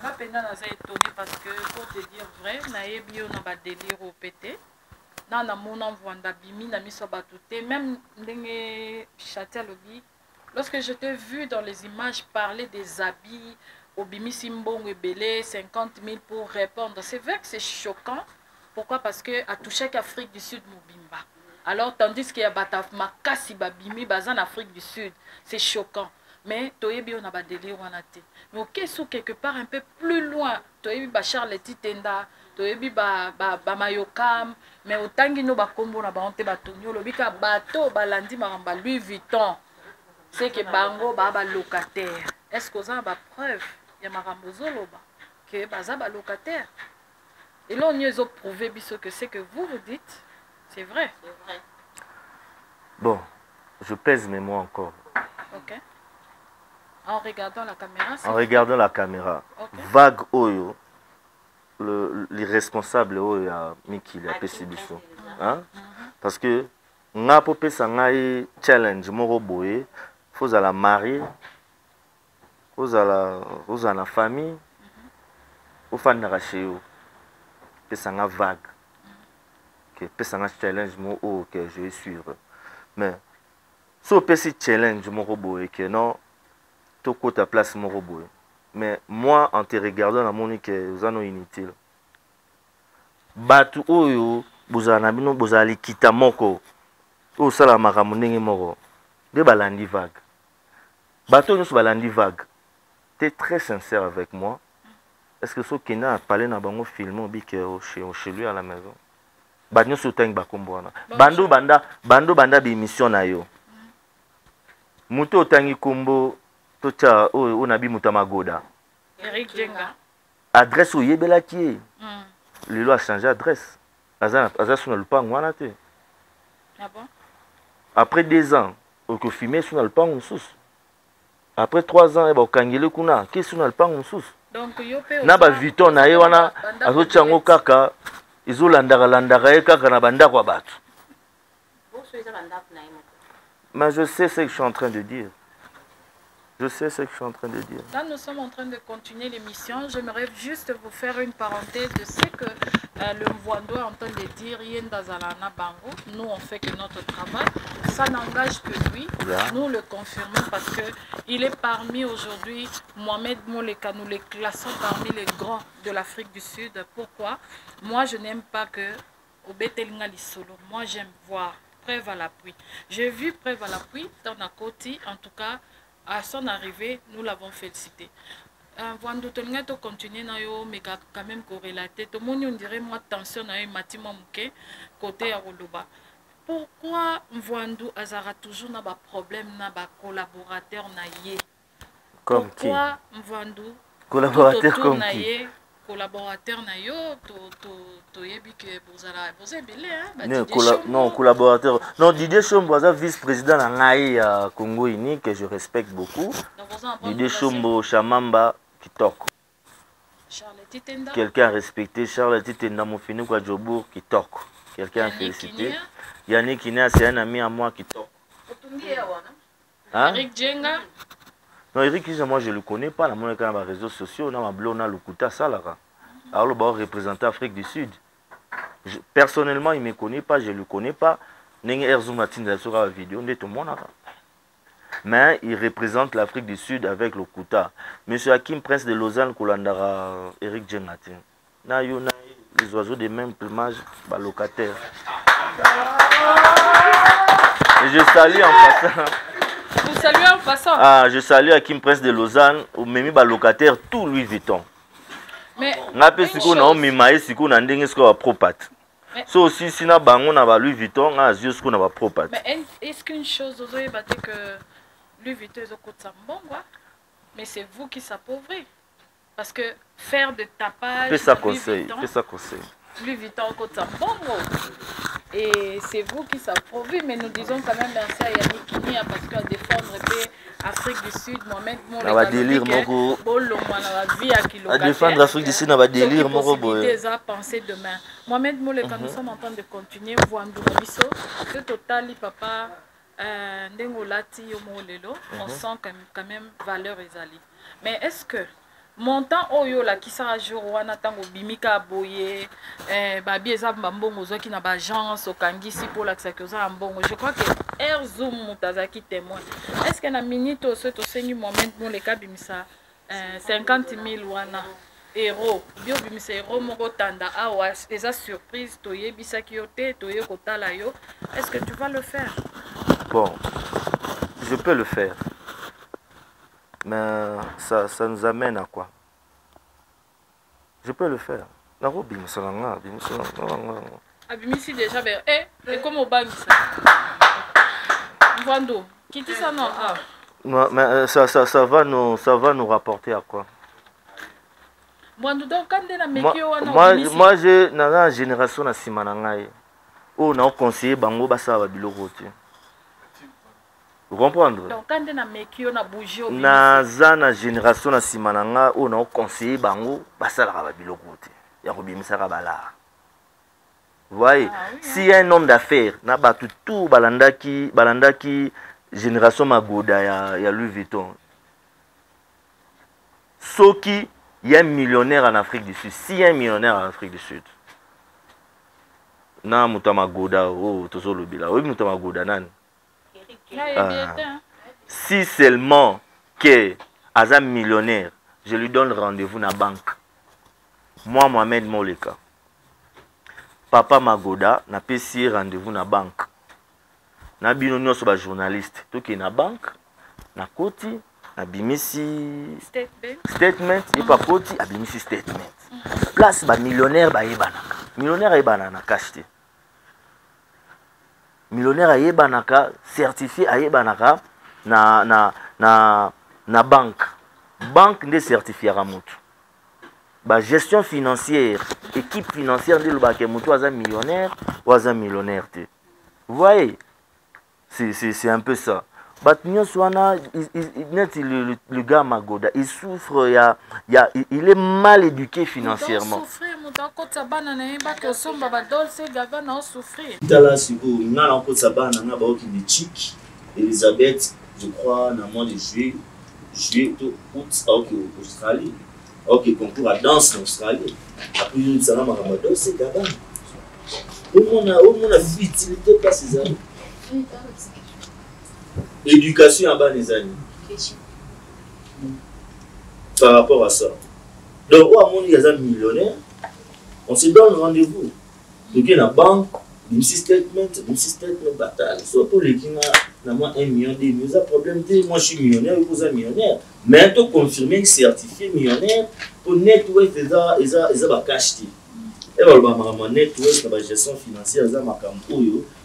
Je suis étonnée parce que, pour te dire vrai, naebi on a pas délire au pété. Dans mon envoi bimi, na miso batouté, même ndenge chaté lobi. Lorsque je t'ai vu dans les images parler des habits, au Bimi Simbong et Belé, 50 000 pour répondre, c'est vrai que c'est choquant. Pourquoi? Parce que à toucher qu'Afrique du Sud, Moubimba. Alors, tandis qu'il y a Bataf Makasi Babimi, en Afrique du Sud, c'est choquant. Mais Toyebi, on a des délire, on a été. Mais au Kessou, quelque part un peu plus loin, Toyebi Bachar Letitenda, Toyebi Mayokam, mais au Tangino Bakombo, on a honte Batonio, le Bika Bato, Balandi Maramba, Louis Vuitton. C'est que Bango baba locataire. Est-ce que vous avez des preuves? Il y a Marambozo Loba que Bazaba locataire. Et là, on y a prouvé que c'est que vous dites. C'est vrai. C'est vrai. Bon, je pèse mes mots encore. Ok. En regardant la caméra. En regardant la caméra. Okay. Vague Oyo, l'irresponsable Oyo a Miki, il a Pessibiso. Parce que n'a pas pu s'engager challenge moro boye. Faut à la marier, faut à la famille, faut faire une rachio, que ça n'a vague, que ça n'a challenge moi que je vais suivre. Mais si on peut challenge mon robot et que non, tout côté ta place mon robot. Mais moi en te regardant la monique que vous en avez inutile. Batu oyo buzana bino buzali kita moko. O sala makamunenge moko. De balandi vague. Bateau nous balandi vague. Tu es très sincère avec moi. Est-ce que ce qui a parlé dans le film ou chez lui à la maison? Bagnon souteng bakomboana. Bando banda bimission na yo. Muto tangi kombo tocha o nabi mutamagoda. Eric Jenga. Adresse au yebelaki. Lilo a changé d'adresse. Aza sur le pang wana te. Ah bon? Après 2 ans, au filmé sur le pang sous. Après 3 ans, au kangele kuna, qui sur le pang sous. Donc yope na ba Vuitton na ye wana azo chango kaka izo landaka kaka na banda kwa batu. Mais je sais ce que je suis en train de dire. Je sais ce que je suis en train de dire. Là, nous sommes en train de continuer l'émission. J'aimerais juste vous faire une parenthèse de ce que le Mvwando est en train de dire. Yendazalana Bango. Nous, on fait que notre travail. Ça n'engage que lui. Yeah. Nous le confirmons parce qu'il est parmi aujourd'hui, Mohamed Moleka, nous les classons parmi les grands de l'Afrique du Sud. Pourquoi? Moi, je n'aime pas que au Betelinga Lisolo. Moi, j'aime voir preuve à l'appui. J'ai vu preuve à l'appui dans la côte, en tout cas. À son arrivée, nous l'avons félicité. Mvwando tolinga to continuer na yo mais quand même corrélaté. Tout le monde on dirait moi tension na yo matima muke côté ya Roloba. Pourquoi Mvwando azara toujours na ba problème na ba collaborateur na ye? Comme pourquoi Mvwando collaborateur comme qui? Collaborateur na yo to yebi que vous ebele non collaborateur non Didier Chombo vice-président na ngai à Congo Unique que je respecte beaucoup. Didier Chombo Chamamba Kitoko. Quelqu'un respecté Charles Titenda Mofini kwa Jobour Kitoko. Quelqu'un félicité. Yannick Kinia c'est un ami à moi Kitoko. Eric Djenga. Non, Eric, moi je ne le connais pas. Dans les réseaux sociaux, on a un Lukuta Salara. Alors, le représentant Afrique du Sud. Personnellement, il ne me connaît pas, je ne le connais pas. Mais il représente l'Afrique du Sud avec le Kuta. Monsieur Hakim, prince de Lausanne, Kolandara, Eric Djengati. Les oiseaux de même plumage, locataires. Et je salue en passant. Vous saluez en passant. Ah, je salue Hakim Prince de Lausanne, au même locataire, tout Louis Vuitton. Mais aussi si na bango na Louis Vuitton, na Azios ko na ba propat. Mais est-ce qu'une chose vous avez battu que Louis Vuitton est au côté de Mbongo, mais c'est vous qui s'appauvrez parce que faire de tapage. Fais ça conseil, fais ça conseil. Louis Vuitton au côté de Mbongo. Et c'est vous qui s'approuve, mais nous disons quand même merci à Yannick Kinia parce qu'à défendre l'Afrique du Sud, Mohamed Moleka. On va délire, Moko. À défendre l'Afrique du Sud, on va délire, Moko. Des à penser demain. Mohamed Moleka, nous sommes en train de continuer. Mvwando Biso, que total, papa, Ndengolati, Yomolelo, on sent quand même valeur ezali. Mais est-ce que montant oyo la qui sera jour wana tango bimika boye babi ezab mbongo zo ki na ba agence okangisi pour la sakoza mbongo je crois que air zoom mutazaki témoin est-ce que na minute au to sengi moment bon les cas bimisa 50 000 wana euro bio bimisa euro moko tanda awa eza surprise to yebisa ki yote to ye kotala yo est-ce que tu vas le faire? Bon, je peux le faire. Mais ça nous amène à quoi? Je peux le faire. Abimisi déjà, mais comme au banc. Mvwando, qui dit ça non? Non, mais ça va nous rapporter à quoi? Mvwando, donc quand on a métier, moi j'ai une génération na simanangai. On a conseillé bango basa ba biloko te. Vous comprenez? Donc quand on a métier, on a bougé au na génération na simananga on a conseillé bango basala ba biloko te. Ya ko bimisa ka bala. Vous voyez, si un homme d'affaires na batu tout balandaki génération magoda ya Louis Vuitton. Soki il y a un millionnaire en Afrique du Sud, si un millionnaire en Afrique du Sud. Na mutama goda tozolo bila. Oui mutama goda nan. Si seulement que Azam millionnaire, je lui donne rendez-vous dans la banque. Moi, Mohamed Moleka. Papa Magoda n'a pas si rendez-vous dans la banque. Na bino sur ba journaliste. Tout qui est na banque, na koti, na bimisi statement, et pas koti, a bimisi statement. Place ba millionnaire ba yebanaka. Millionnaire yebana na cacheté. Millionnaire ayebanaka certifié ayebanaka na banque nde certifié ramutu ba gestion financière équipe financière de lobake mutu aza millionnaire ou aza millionnaire te. Vous voyez, c'est un peu ça. Batnyo Swana le gars Magoda il souffre il est mal éduqué financièrement. Elisabeth, je crois, dans le mois de juillet, août, ok, Australie. Ok, concours à danse en Australie. Après, il y a un Ramadan, c'est Gabon. On a futilité pas ces années. Éducation en bas des années. Par rapport à ça. Donc, il y a un millionnaire, on se donne rendez-vous. Donc, il y a une banque, une statement bataille. Soit pour les qui ont 1 million, 2 millions, ça problème. Moi, je suis millionnaire, vous êtes millionnaire. Mais pour confirmer, certifié millionnaire, pour network, ils ont cash. Et voilà, network, la gestion financière, il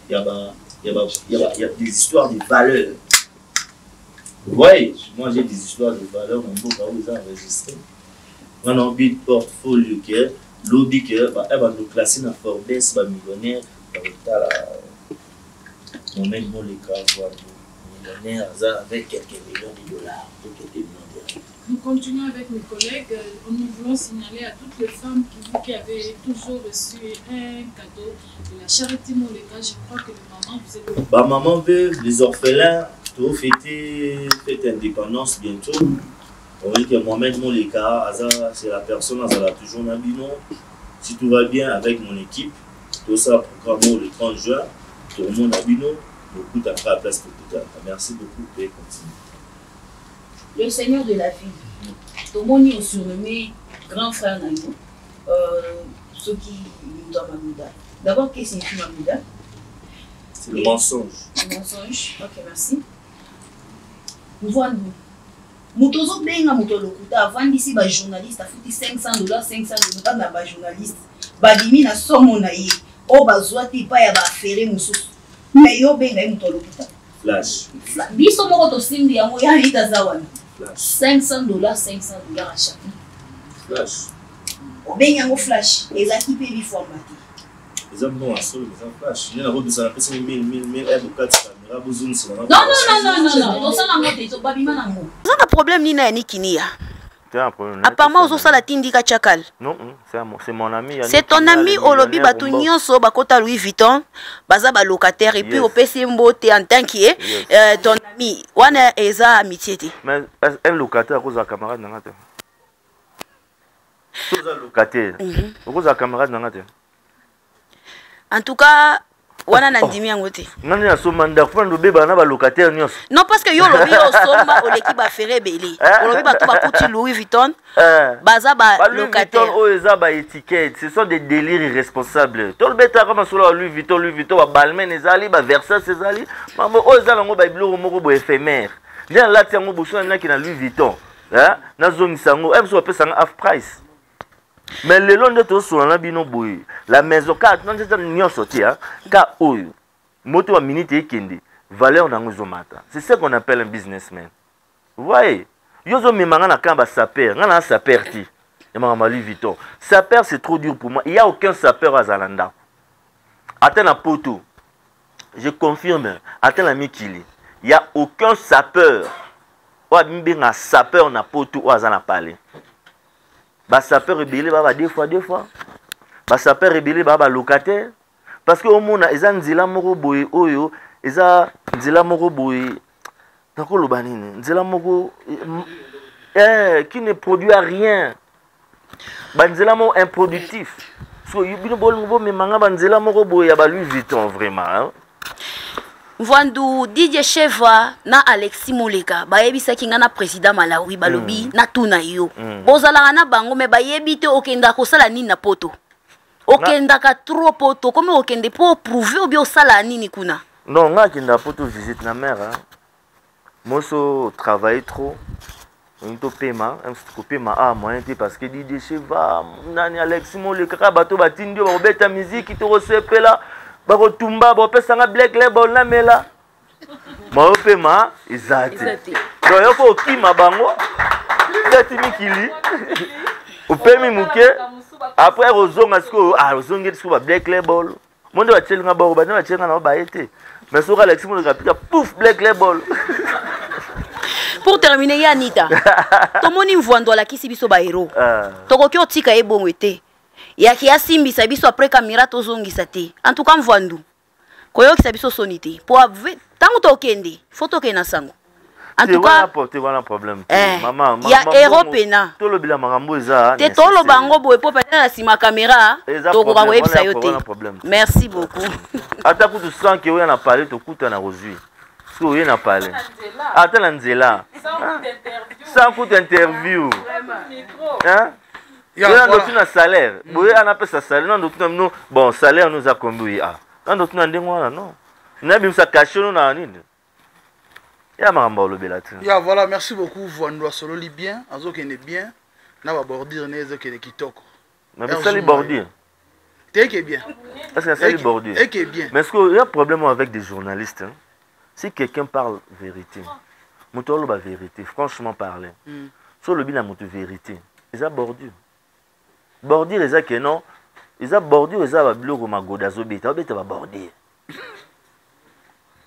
y a des histoires de valeurs. Vous voyez, moi j'ai des histoires de valeurs, mon beau où ils ont enregistré. On a un bit portfolio qui est lobby qui est, elle va nous classer dans Forbes, millionnaire, on met bon les cas, millionnaire avec quelques millions de dollars, quelques millions de. Nous continuons avec mes collègues. Nous voulons signaler à toutes les femmes qui avaient toujours reçu un cadeau de la charité Moleka. Je crois que les mamans, vous êtes... Maman veut les orphelins, tout fêter indépendance bientôt. On dit que Mohamed Moleka, c'est la personne, elle a toujours un binon. Si tout va bien avec mon équipe, tout ça programme le 30 juin, tout le monde a binon. Beaucoup à la place de tout. Merci beaucoup et continue. Le Seigneur de la vie, tout le monde est surnommé grand frère Naïmo, ceux qui nous donnent Mamouda. D'abord, qu'est-ce que c'est Mamouda? C'est le mensonge. Le mensonge, ok, merci. Nous voyons, nous sommes bien à Moutolokuta, avant d'ici, les journalistes, a foutu $500, $500, les journalistes, badimi na somonaye, o bazwati pa ya ba affaire mususu. Mais yo bien à Moutolokuta. Flash. Biso moko to simbi ya moya itazawana. $500 à chaque. Flash. On bien un flash. Les acquis peuvent formater. Les hommes non, les hommes flash. Il y a route de ça, la personne 1000 caméra, besoin de non. Dans ça, la moto, ils ont pas bien un mot. Vous avez un problème, Nina Nikinia. Apparemment, vous avez la tindika chakal. Non, c'est mon ami. C'est ton ami Olobi Batunion so bakota Louis Vuitton, baza ba locataire et puis au PC Mbote en tant que ton ami. Wana eza amitié. Mais un locataire à cause de camarade nangate. Tous les locataires. À cause de camarade nangate. En tout cas, wana nandimi yangote. Nani ya somanda fando beba na ba locataire nyos. Non parce que yo lobi o somba o l'équipe a ferré belé. Lobi ba to ba kuti Louis Vuitton. Baza ba locataire. Oh eza ba étiquette, ce sont des délires irresponsables. Tout le beta comme sur Louis Vuitton ba balmen ezali ba Versace ezali. Mambo o eza lango ba biloko moko bo éphémère. Bien là tiango boso na ki na Louis Vuitton. Hein? Na zone sango, em so pesa half price. Mais le long de tout sur la bino boy, la maison carte non c'est un sorti hein, car oyo moto a minute et kende valeur dans nos mata. C'est ce qu'on appelle un businessman. Vous voyez, yozo me manga na kamba saper, ngana saper ti. Et mama Louis Vuitton. Saper c'est trop dur pour moi. Il y a aucun sapeur à Zalanda. Attends la poto. Je confirme, attends la Mikili. Il y a aucun sapeur. Ou bien un sapeur na poto ou à Palais. Ba sapeur rebelle ba deux fois ba sapeur rebelle ba locataire parce que au monde eza nzela moko boye oyo eza nzela moko boye nakolo banini nzela moko qui ne produit rien ba nzela moko improductif so yubino bol ngo me manga ba nzela moko boye ya ba Louis Vuitton vraiment hein? Vandu DJ Cheva na Alexis Moleka bayebi kinga na président Malawi balobi na tuna yo bozala na bango me bayebi te okenda ko sala nini na poto okenda ka trop poto comme okende pour prouver ou bien sala nini kuna non nga kenda poto visite na mère hein moso travaille trop on to paiement un paiement à moyen parce que DJ Cheva nani Alexis Moleka bato batindio ba beta musique to resepela bako tumba bo pesa nga black label na mela ma opema izati do yoko kima bango izati mikili opemi muke après rozonga siko rozonga siko ba black label monde ba tchelinga ba ba na tchelinga na ba été mais soka Alexis mo le pika pouf black label. Pour terminer Yanita tomoni mvwando la kisi biso ba hero tokoki otika ebongo ete ya kiasimbi sabiso après caméra tozongisa te en tout cas mvwandu koyo kisabiso sonité pour Tango tokende, photo ke na sango. En tout cas, voilà problème. Maman, il y a héros pena. Tout le bilan marambo eza. Te tout le bango boy pour peut-être la sima caméra. To ko ba website yote. Merci beaucoup. Ata ku tu sens que on a parlé to kuta na rozui. Si on a parlé. Ata na nzela. Sans coup d'interview. Hein? Il y a un salaire. Boy on appelle ça salaire. Non, bon, salaire nous a combien? Ah. Non, non. Na bim sa caché nous na nini. Ya voilà, merci beaucoup. Voando solo li bien, azo kene bien. Na ba bordir ne zo kene kitoko. Mais ça li bordir. T'es qui bien. Parce que ça li bordir. Et qui bien. Mais est-ce qu'il y a un problème avec des journalistes hein? Si quelqu'un parle vérité. Moutolo ba vérité, franchement parler. Sur le bien moto vérité. Ils a bordir. Bordir les a que non. Ils a bordir les a ba biloko magoda zo beta, beta ba bordir.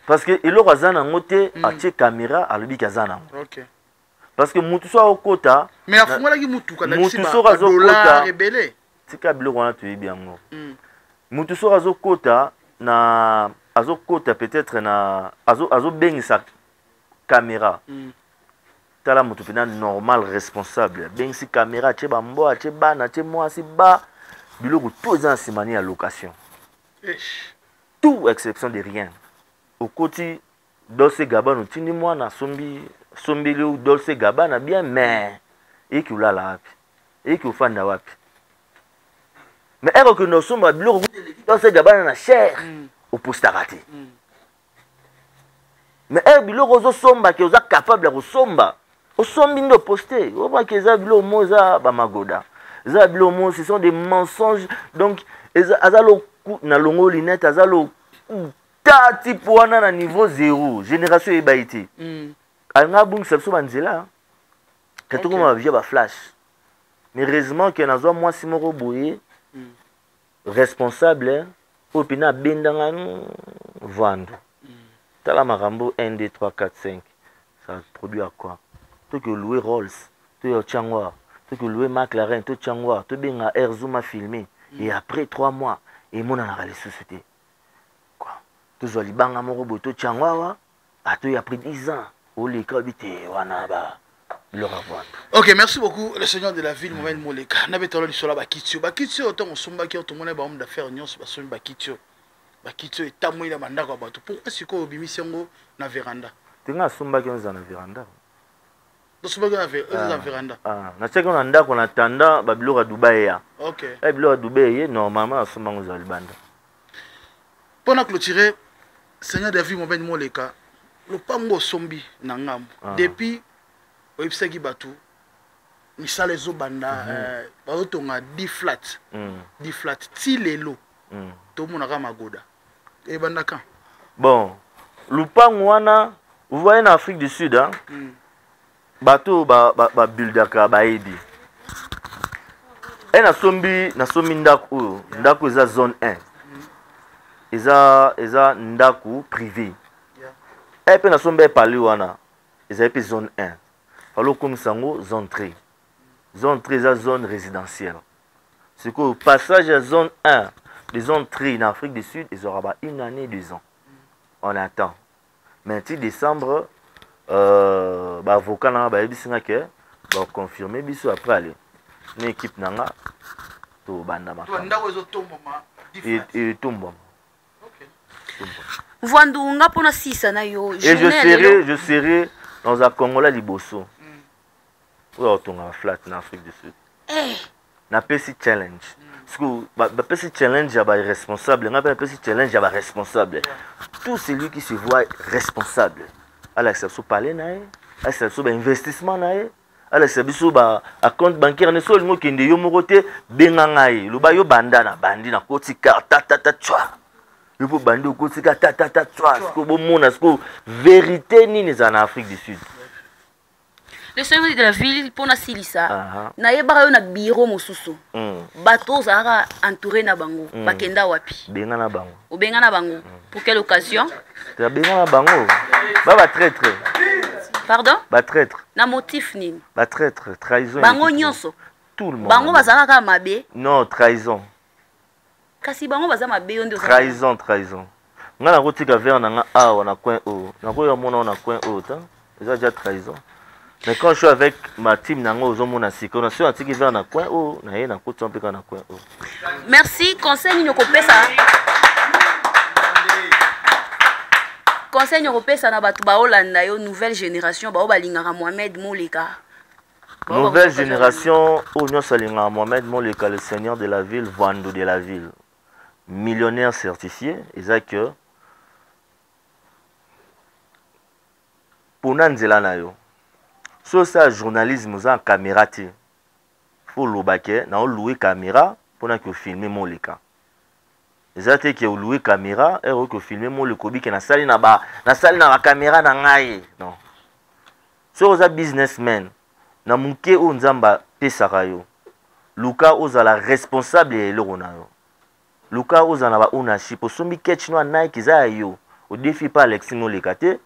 Parce que il aura zana ngote a tie caméra a lobi kazana. OK. Parce que mutu so au kota. Mais a fungola ki mutu kana mutu so razo kota rebelle. Tika bilo wana tu bien ngo. Mutu so razo kota na azo kota peut-être na azo bengisa caméra. Tala mutu pena normal responsable. Bengisi caméra tie bambo tie bana tie mwasi ba bilo tout za simani à location. Tout exception de rien. Au côté Dolce Gabbana tindi mwana sombili ou Dolce Gabbana bien mais et qui ulala wapi et qui ufanda wapi mais ero que nous sommes à biloko Dolce Gabbana na cher au postarate mais biloko zo somba que oza capable de somba au sombi ndo poster o ba que za biloko moza ba magoda za biloko mo ce sont des mensonges donc azalo na longo linette azalo tati poana na niveau 0 génération ebaïté anga bung sepso banzela katoko ma via ba flash mais heureusement que nazo moi simoko boye responsable opina bendanga vendre tala marambo 1 2 3 4 5 ça produit à quoi to que louer Rolls to yo changwa to que louer McLaren to changwa to benga Air Zuma filmé et après 3 mois et mon na les sociétés toujours les banques à mon robot, tout changwa, a tout a pris 10 ans. Au l'école, wanaba. Ok, merci beaucoup, le seigneur de la ville, Mohamed Moleka. N'avez-vous pas sur la Bakitio? Bakitio, autant on somba qui a tout le monde homme d'affaires, on se Bakitio. Bakitio est tamouille la manda quoi bateau. Pourquoi est-ce que au bimissiongo na véranda? Tu as somba qui est dans la véranda. Tu somba qui est dans la véranda. Ah, na check on anda qu'on attenda babilo à Dubaï ya. Ok. Babilo à Dubaï, normalement somba on za libanda. Pour clôturer, seigneur de la ville, Mohamed Moleka, le pango sombi na ngam. Depuis oipsaki batu misala ezobanda baotonga 10 flat 10 flat ti lelo tomonaka magoda ebandaka bon lupango wana vous voyez en Afrique du Sud hein bato ba buildaka baebi na sombi ndako oyo ndako eza zone 1 eza ndako privé pe na sombi epali wana eza pe zone 1 alors comme sango zone 3 c'est la zone résidentielle. C'est que au passage à zone 1 de zone 3 en Afrique du Sud, ils auront une année 2 ans. On attend. Mais en décembre, avocat n'a pas dit confirmer biso après aller. Une équipe n'a to banda ma. Et tombe. Voandunga pona 6 na yo. Et je serai dans un Congolais liboso. Où on a flat en Afrique du Sud. Na PC challenge. Parce que PC challenge est responsable. Na PC challenge est responsable. Tout celui qui se voit responsable. À l'exception parler nae, à l'exception investissement nae, à l'exception compte bancaire ne so le mot qui ndi yo morote bengangae. Lo ba yo banda na bandi na koti carte ta twa. Yo po bandi ko koti carte ta twa. Parce que bon mona parce que vérité ni en Afrique du Sud. Le seigneur de la ville pour na silisa na yeba yo na bureau mosusu bateau zara entouré na bango bakenda wapi benga na bango obenga na bango pour quelle occasion ta benga na bango ba traître pardon ba traître na motif nini ba traître trahison bango nyonso tout le monde bango bazala ka mabe non trahison kasi bango bazama mabe yo ndio trahison nga nakotika vers nanga awa na coin o nakoya mona na coin o ta eza déjà trahison. Mais quand je suis avec ma team nanga ozomona sika na so atiki vers na coin o na ye nakoti mpe ka na coin o. Merci conseil nyokopesa. Conseil nyokopesa na batu ba Hollanda yo nouvelle génération ba balingaka Mohamed Moleka. Nouvelle génération où nous saluons Mohamed Moleka, le seigneur de la ville, Vando de la ville, millionnaire certifié. Et ça que pour nous dire sur ça journalisme nous en caméra t faut louer na louer caméra pour que filmer Moleka. Et ça que louer caméra et que filmer Moleka bi que na sali na la caméra na ngai non. Sur ça businessman na muke o nzamba pesaka yo luka ozala responsable ya eloko na yo luka ozala ba ownership osombi ketch no Nike za yo au défi pas Alexis Moleka te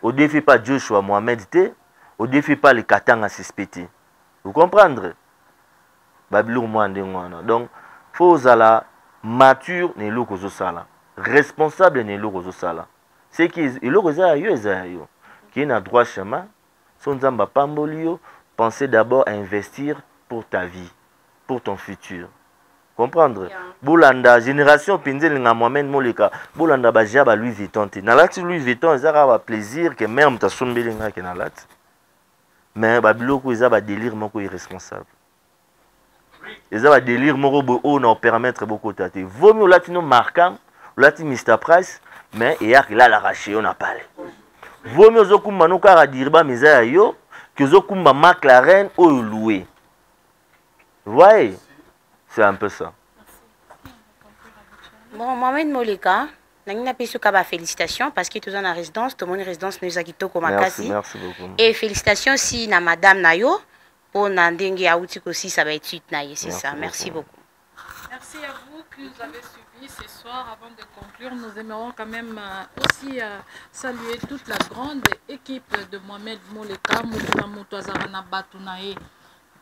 au défi pas Joshua Mohamed te au défi pas le Katanga suspecté vous comprendre babilou mo ndengwana donc faut ozala mature ne eloko zo sala responsable ne eloko zo sala c'est qui eloko za yo qui na droit chemin. Sonzamba Pambolio, pensez d'abord à investir pour ta vie, pour ton futur. Comprendre? Yeah. Boulanda, génération Pinzel nga Mohamed Moleka, Boulanda Bajia ba Louis Vuitton. Nalati Louis Vuitton, ça va plaisir que même ta sombelinga que nalati. Mais babiloko ça va délire moko irresponsable. Ça va délire moko bo na permettre beaucoup tate. Vaut mieux latino marquant, latino Mr Price, mais hier il a l'arraché on a parlé. Vaut mieux zokumba no kara diriba meza yo que zokumba McLaren ou loué. Vous voyez? C'est un peu ça. Bon, Mohamed Moleka, nangina peso kaba félicitations parce que tu es en résidence, tout le monde résidence nous akito comme merci beaucoup. Et félicitations si na madame Nayo pour nandenge auti aussi ça va être suite naïe, c'est ça. Merci beaucoup. Merci à vous que vous avez suivi ce soir. Avant de conclure, nous aimerions quand même aussi saluer toute la grande équipe de Mohamed Moleka, Moutuna Moutouazarana Batounae.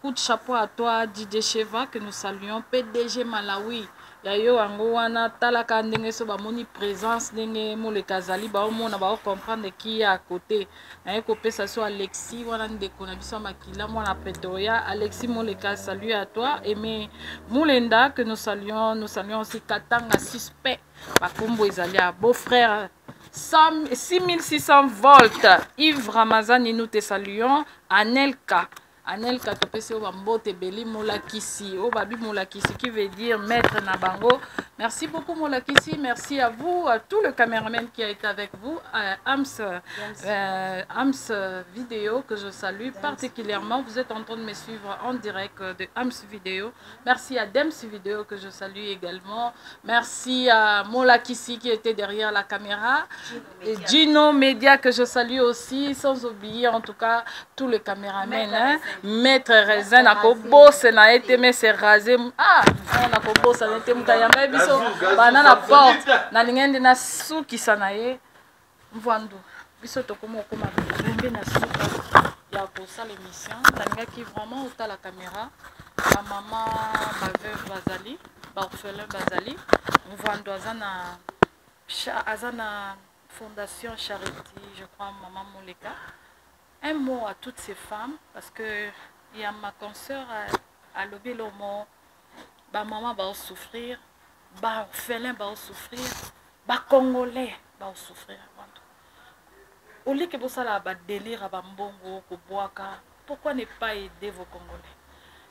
Coup de chapeau à toi, Didier Cheva, que nous saluons, PDG Malawi. Yayo Angoana, Talaka Ndenge so ba moni présence Ndenge Moleka Zali, ba omona ba comprendre qui est à côté. Naye kopé ça soit Alexis, wana ndeko na biso makila mwana Pretoria, Alexis Moleka, salut à toi. Aimé Moulenda que nous saluons aussi Katanga suspect. Ba kombo ezali a beau-frère 6600 volts. Yves Ramazani, nous te saluons. Anelka. Anelka topesi o bambote beli Molakisi, o babi Molakisi qui veut dire maître Nabango. Merci beaucoup Molakisi, merci à vous, à tout le caméraman qui a été avec vous, Ams Vidéo que je salue particulièrement. Vous êtes en train de me suivre en direct de Ams Vidéo. Merci à Dems Vidéo que je salue également. Merci à Molakisi qui était derrière la caméra. Et Gino Media que je salue aussi, sans oublier en tout cas tous les caméramans. Hein. Maître Raisin, boss na été mais c'est rasé. Ah, on a boss na été mutayamba biso banana porte na lingende na suki sanaye mvandu biso tokomo koma bombe na suka ya ko sala émission tanga qui vraiment auta la caméra ma maman ma veuve Bazali ba orphelin Bazali mvandu azana fondation Charity je crois maman Moleka. Un mot à toutes ces femmes, parce que il y a ma consoeur à l'obé le mot, bah maman va souffrir, bah orphelin va souffrir, bah congolais va souffrir. Au lieu que vous ça bah délire à bambongo, koboaka, pourquoi ne pas aider vos Congolais?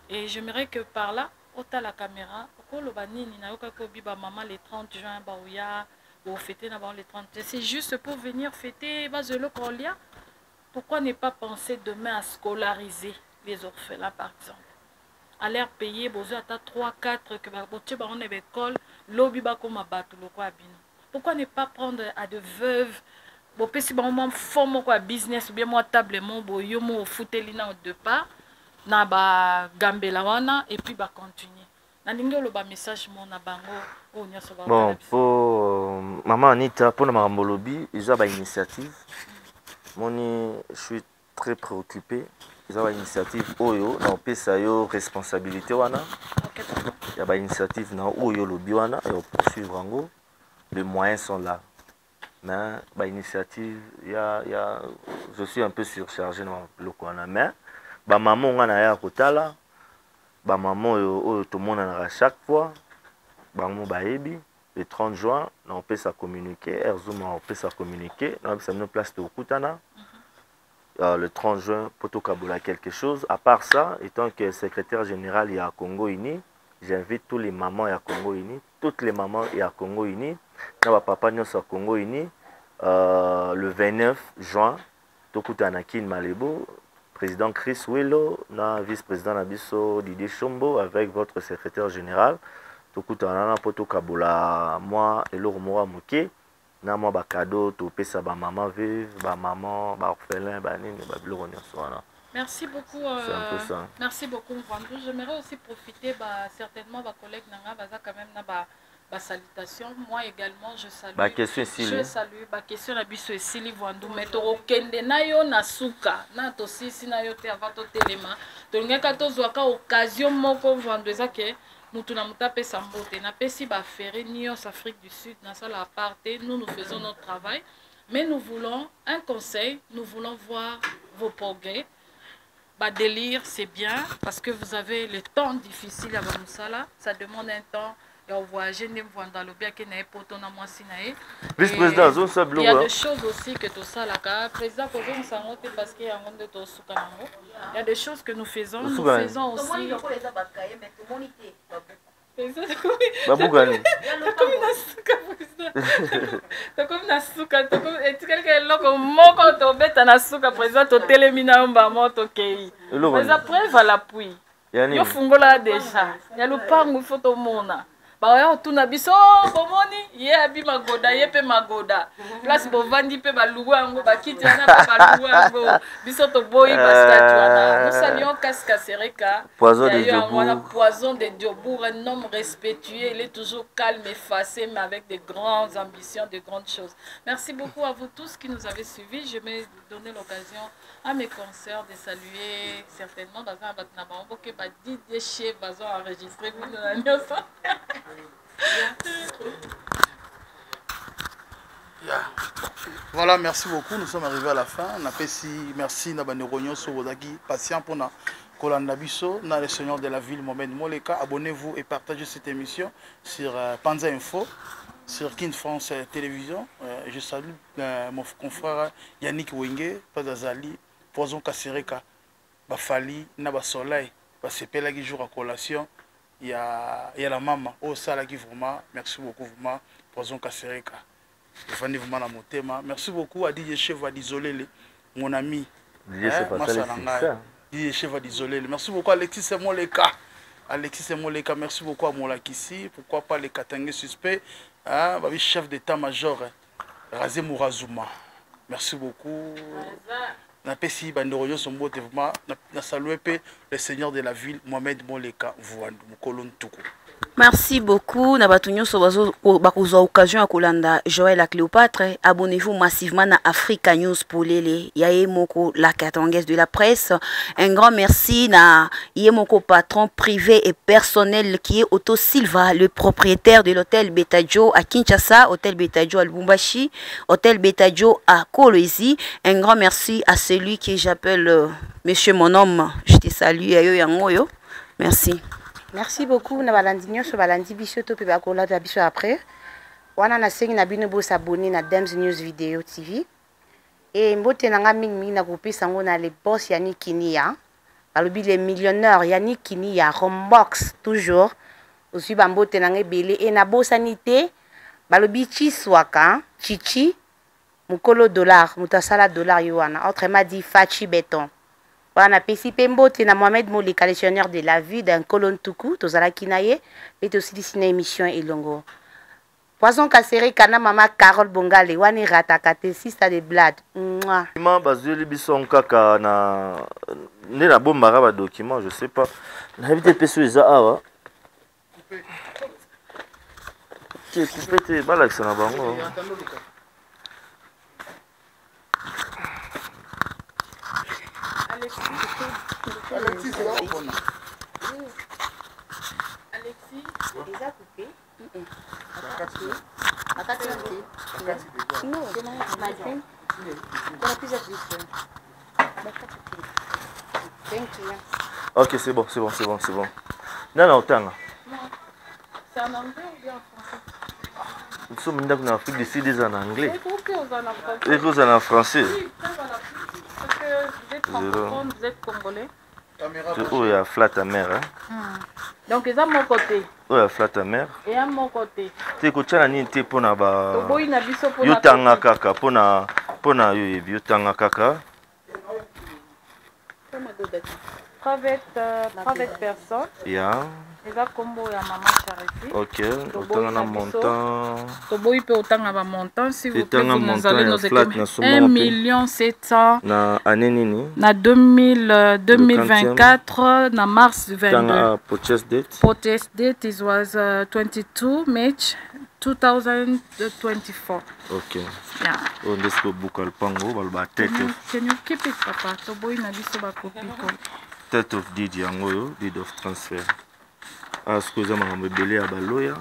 Et j'aimerais que par là, ôta la caméra, pourquoi le banini na yoka kobi bah maman les 30 juin bah ouya, ou fêter na les 30. C'est juste pour venir fêter bah zelo kolia. Pourquoi ne pas penser demain à scolariser les orphelins, par exemple? À leur payer, besoin à 3, 4, que on est école, lobby comme à battre le quoi bino. Pourquoi ne pas prendre à de veuves, bon, si on forme quoi business, ou bien moi table, mon boyo, mon foutelina au départ, na ba gambelawana, et puis ba continuer. Nalingo le ba message mon na bango, bon, pour maman Anita, pour ma lobby, ils ont une initiative. Je suis très préoccupé. Ils ont une initiative Oyo, na opesa yo responsabilité wana. Il y a une initiative na Oyo lobby wana et on poursuivre en gros. les moyens sont là. Mais bah, initiative, je suis un peu surchargé dans le coin. Mais bah, maman, on a à côté là. Bah, maman, tout le monde en a chaque fois. Bah, mon baby, le 30 juin, on peut ça communiquer. Erzoum, on peut ça communiquer. On a une place de Okutana. Le 30 juin, Poto Kabola quelque chose. À part ça, étant que secrétaire général il y a Congo Uni, j'invite tous les mamans à Congo Uni, toutes les mamans à Congo Uni, papa à Congo Uni, le 29 juin, Tokutanakin Malebo, président Chris Willow, vice-président Nabiso Didier Chombo, avec votre secrétaire général, Tokutanana Poto Kabola, moi et Lormoa Mouké. Moi, ba cadeau, tout pesa ba maman vive, ba maman, ba orphelin, ba nini, ba bleu Merci beaucoup. C'est un peu ça. Merci beaucoup, Vandou. J'aimerais aussi profiter, certainement, ma collègue Nanga, quand même, ba salutation. Moi également, je salue. Ba question ici. Je salue. Ba question na biso ici, Vandou. Mais toro kende na yo na suka, na to sisi na yo te avato telema. To ngeka to zwaka occasion moko Vandou ezake. Nous Afrique du Sud, nous faisons notre travail, mais nous voulons un conseil, nous voulons voir vos progrès. Délire, c'est bien parce que vous avez le temps difficile à Bamoussala, ça demande un temps. Il y a des choses aussi que tout ça, il y a des choses que nous faisons aussi. Baoya tuna biso bomoni ye abi magoda ye pe magoda place bovandi pe baluwa ngo bakiti na pe baluwa ngo biso to boyi bastatwana. Nous saluons Kaska Sereka, Poison de Diobour. Poison de Diobour, un homme respectueux, il est toujours calme, effacé, mais avec de grandes ambitions, de grandes choses. Merci beaucoup à vous tous qui nous avez suivis. Je vais donner l'occasion à mes concerts de saluer certainement dans un Batnabambo que Didier Chef va enregistrer. Voilà, merci beaucoup. Nous sommes arrivés à la fin. Merci Nabaneronyo Sobodaki, patient pour Kolanda Bisso, le Seigneur de la ville, Mohamed Moleka. Abonnez-vous et partagez cette émission sur Panza Info, sur Kin France Télévision. Je salue mon confrère Yannick Wenge, Padazali, Poison Kasereka, Bafali, Naba Soleil, Basepelagi jour à collation. Il y a la maman, oh ça là qui vraiment, merci beaucoup vraiment, Poison Kasereka. Merci beaucoup à Didier Chef va d'isoler mon ami. Didier Chef va d'isoler. Merci beaucoup à Alexis Semoleka. Merci beaucoup à Molakissi. Pourquoi pas les Katangé suspects. Chef d'état-major Razé Mourazuma. Merci beaucoup. Le seigneur de la ville, Mohamed Moleka, Merci beaucoup. Occasion à Kolanda Joël à Cléopâtre. Abonnez-vous massivement à Africa News pour les Yaemoko, la catangaise de la presse. Un grand merci à Yemoko, patron privé et personnel qui est Otto Silva, le propriétaire de l'hôtel Betajo à Kinshasa, hôtel Betajo à Lubumbashi, hôtel Betajo à Kolwezi. Un grand merci à celui que j'appelle Monsieur mon homme. Je te salue. Merci. Merci beaucoup na balandi nyonso balandi biso to pe bakola da biso après wana na sengi na bino bo s'abonner na Dems News Video TV et mbote na nga mingi na kopesa ngo na les boss Yannick Kinia balobi les millionnaires Yannick Kinia Rombox toujours aussi bambote na nga belé et na bosanité balobi Chiswaka Chichi mukolo dollar mutasala dollar yoana autrement dit Fachi Béton. Voilà, pesi pembote na Mohamed Moleka, collectionneur de la vie d'un colon tuku, tozala kinaye, et aussi d'ici na émission Elongo. Poison Kasereka na mama Carole Bongale, wani ratakate, sista de blad. Mouah. Bazuli bison kaka na ne na bombara ba document, je sais pas. Na habité peso eza awa. Coupé te balak na bango. Alexis, c'est là bon. Alexis, déjà coupé. Ok, c'est bon. Non, autant. C'est en anglais ou bien en français? Nous sommes en Afrique du Sud, en anglais. Et vous en français? Et vous en français? Oui, parce que vous êtes francophone, vous êtes congolais. Oh, il y a flat ta mère. Donc, ils ont mon côté. Oh, il y a flat ta mère. Et à mon côté. Tu sais que ni te pour na ba. Yo Yotanga kaka pour na yotanga kaka. Private personne. Yeah. Et là, combo ya maman Charity. Ok. Autant na montant. Toboyi pe autant na montant. Si vous plaît, Autant vous allez nous écouter. 1 700 000. Na année nini? Na 2024, na mars 22. Protest date? Protest date it was 22 March 2024. Ok. Yeah. On desco bukal pango balba tête. Can you keep it, papa? Toboyi na biso ba copie ko. Tête of deed yango yo, deed of transfer. Est-ce que vous avez un bébé à Baloya?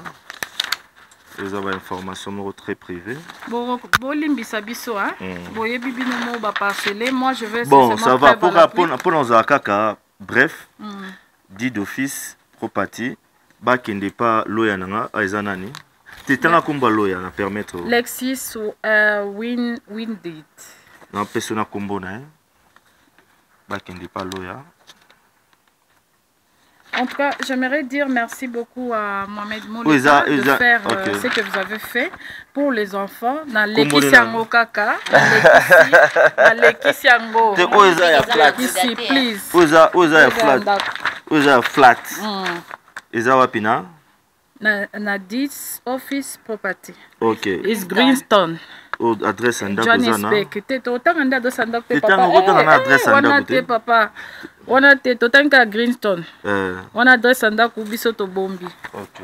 Vous avez une information très privée. Bon, ça va. Pour nos akaka, bref, dit d'office, property, bakende pas loya nanga, aizanani. Tetanga kumba loya na permettre. Lexis ou Windit. Na persona kumbo na, bakende pas loya. En tout cas, j'aimerais dire merci beaucoup à Mohamed Moulika de faire ce que vous avez fait pour les enfants. Dans l'équisango kaka, dans l'équisango. Ici, please. Oza flat. Eza wapina? Na 10 office property. Ok. Is Greenstone. Adresse anda Johannesburg. Te otanga nda dosanda pe papa. Otanga adresse anda wana te papa. Wana te totanga Greenstone. Wana adresse anda ku biso to bombi. Ok.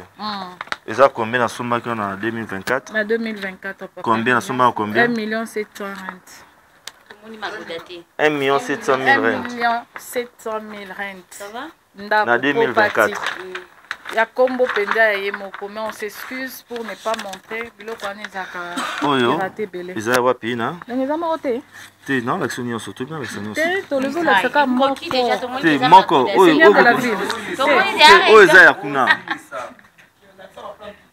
Eza combien na soma qu'on a 2024? Na 2024 papa. Combien na soma combien? 1 700 000 rentes. 1 700 000 rentes. 1 700 000 rentes. Ça va? Na 2024. Il y a combo penda et moko, mais on s'excuse pour ne pas montrer. Biloko ane zaka. Oyo. Eza wapi na? Donc eza marote. Te non l'action ni surtout bien l'action ni. Te to lezo la saka moko. Te moko. Oyo. Oyo eza ya kuna.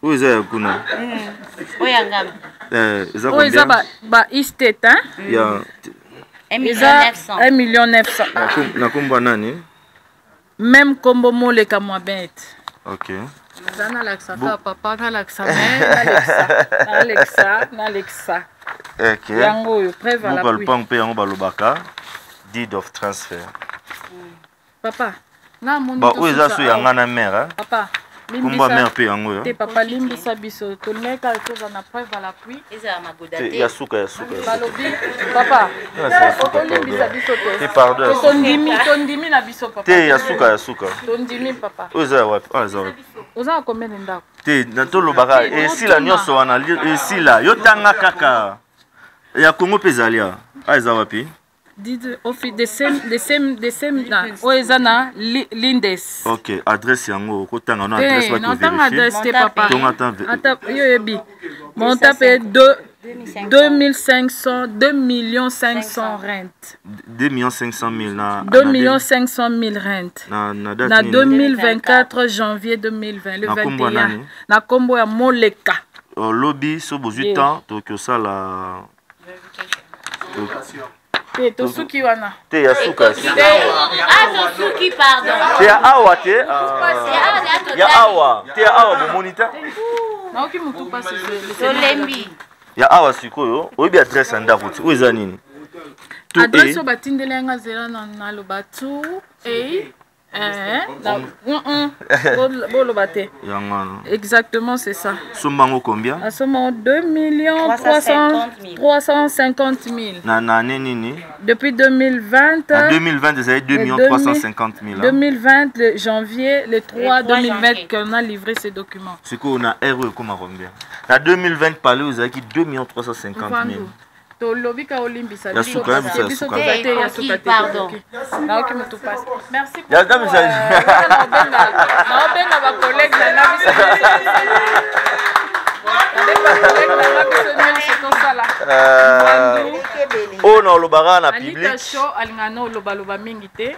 Oyo eza ya kuna. Oya ngam. Eza combien? Oyo eza ba estate hein? Ya 1 million 900. Na komba nani? Même combo moleka moi bête. Ok. Zana laksa papa na laksa na Alexa. Ok. Yango yo préva la pluie. Bukal pang pe yango balobaka deed of transfer. Papa, na moni ba oza so yanga na mère. Papa, kumba mère pe yango yo. Te papa limbisa biso to meka to na préva la pluie. Eza magodate. Ya suka. Balobi papa. To limbisa biso te. Te pardon. Tondimi na biso papa. Te ya suka. Tondimi papa. Oza wapi? Oza wapi? Oza combien de ndako? Te na to lobaka esi la nyonso wana esi la yo tanga kaka. Ya Congo pezalia. Eza wapi? Did office the same na oza na Lindes. OK, adresse yango kotanga na adresse ba ko vérifier. Non, adresse te papa. Ata yo yebi. Mon tape 2500 2 500 rentes. 2 500 000 na 2 500 000 rentes. Na date na 2024 janvier 2020 le 21 na kombo ya Moleka. Lobby so bozu temps to que ça la to suki wana. Te ya suka. To suki pardon. Te ya awa te. Ya awa. Te ya awa mo moniteur. Na oki mutu passe to lembi. Ya awa sikoyo, oyebi adresse anda kuti. O eza nini? Adresse batindelenga zela na lobatu Bolo bate. Exactement, c'est ça. Sombango combien? À somme 2 350 000. Depuis 2020. En 2020, vous avez 2 350 000. 2020, le janvier, le 3 2020, qu'on a livré ces documents. C'est qu'on a RE comme combien? En 2020, parlez, vous avez 2 350 000. Tolobika olimbisa biso pardon naoki mutu passe merci ya dame na obenga ba collègue na biso Oh non, le baran a public. Anita Show, alingano loba mingi te.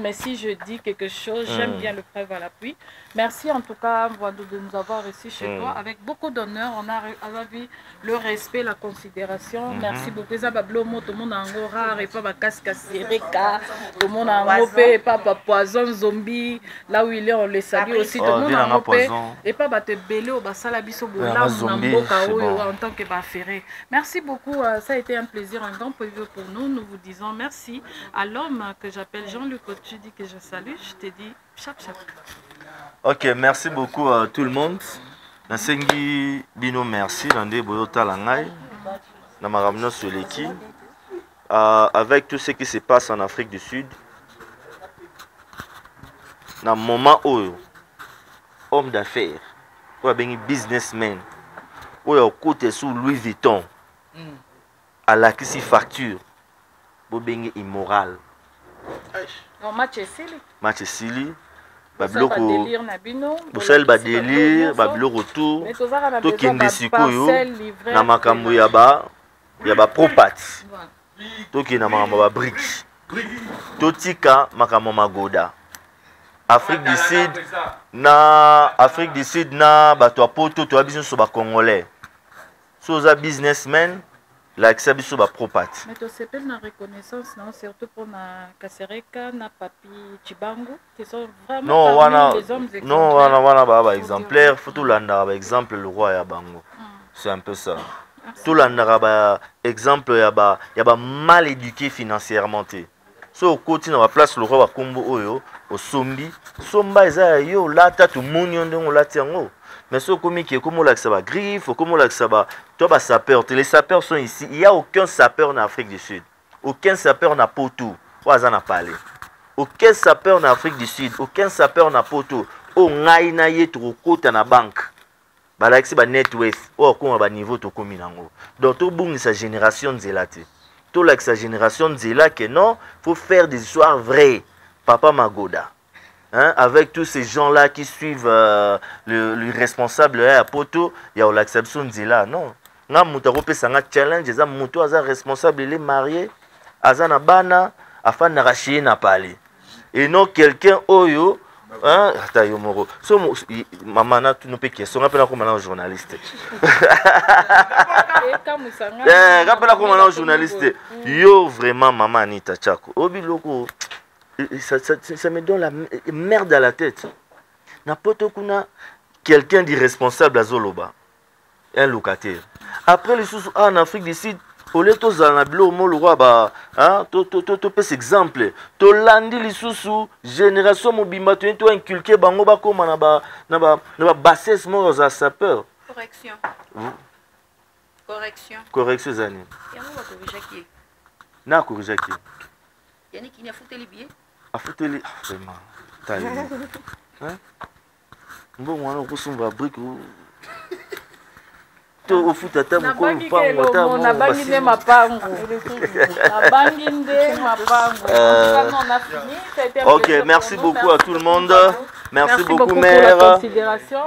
Mais si je dis quelque chose, j'aime bien le preuve à l'appui. Merci en tout cas de nous avoir reçus chez toi avec beaucoup d'honneur. On a vu le respect, la considération. Merci beaucoup. Ça va blomo tout le monde en rare et pas ma casque serreka, tout le monde en opé, pas poison zombie. Là où il est, on les salue aussi. Tout le monde en opé et pas te belé au basalabiso bola en tant que baféré. Merci beaucoup. Ça a été un plaisir, un grand plaisir pour nous. Nous vous disons merci à l'homme que j'appelle Jean-Luc. Tu dis que je salue, je te dis chap chap. Ok, merci beaucoup à tout le monde. Nasengi bino merci Nande Boyota Langai. Namaramno Soleki. Avec tout ce qui se passe en Afrique du Sud. Dans le moment où homme d'affaires, où il y a businessman, où il y a côté sous Louis Vuitton, à la qui s'y facture, où il y a immoral. Non, match Sili. Match Sili. Babiloko Bosel ba délire, babiloko retour. To kende sikoyo na makambo ya ba property. To kende na makambo ba briques. To tika makambo magoda. Afrique du Sud na bato apoto to abiso so ba congolais. So za businessmen l'accès biso ba property. Mais to s'appelle na reconnaissance non surtout pour na Kasereka na Papi Chibangu qui sont vraiment les hommes exemplaires. Non, wana ba exemplaire, faut tout landa ba exemple le roi ya bango. C'est un peu ça. Tout landa ba exemple ya ba mal éduqué financièrement té. So côté na place le roi ba kombo oyo au sombi, somba eza yo lata tu munyo ndongo latiango. Mais ce comique est comme ça va griffe, comme ça va. Toi, sapeur, les sapeurs sont ici. Il n'y a aucun sapeur en Afrique du Sud. Aucun sapeur n'a poteau. Ouazana parlé. Aucun sapeur en Afrique du Sud. Aucun sapeur n'a poteau. Oh, ngaïna yé trop côté na banque. Bah là, c'est ba net worth. Oh, comment ba niveau to kominango. Donc, tout boum sa génération zélate. Tout là sa génération zéla que non, faut faire des histoires vraies. Papa Magoda. Hein, avec tous ces gens-là qui suivent le responsable à Poto, il y a l'acception de là. Non. Nga muta rope sanga challenge, eza muto aza responsable, il est marié, aza na bana, afin na rachier na pali. Et non quelqu'un oyo, hein, ata yo moro. So maman na tu no pe question, ngapela ko mana journaliste. Ngapela ko mana journaliste. Yo vraiment maman Anita Chako. Obiloko ça me donne la merde à la tête. N'importe quoi, quelqu'un d'irresponsable à Zoloba, un locataire. Après les sous en Afrique du Sud, au lieu de zanablo mo le roi ba, hein, to exemple, to landi les sous génération mobimba to inculquer bango ba comme na ba bassesse mo aux sapeurs. Correction. Correction zani. Yango ba corriger qui? Na corriger qui? Yannick il a foutu les billets. A foutu les vraiment. Taille. Hein? Bon on a kusumba brique au foot à table ko pango na bangi ne mapango na bangi nde mapango on a fini. OK, merci beaucoup à tout le monde. Merci beaucoup pour mère. la considération.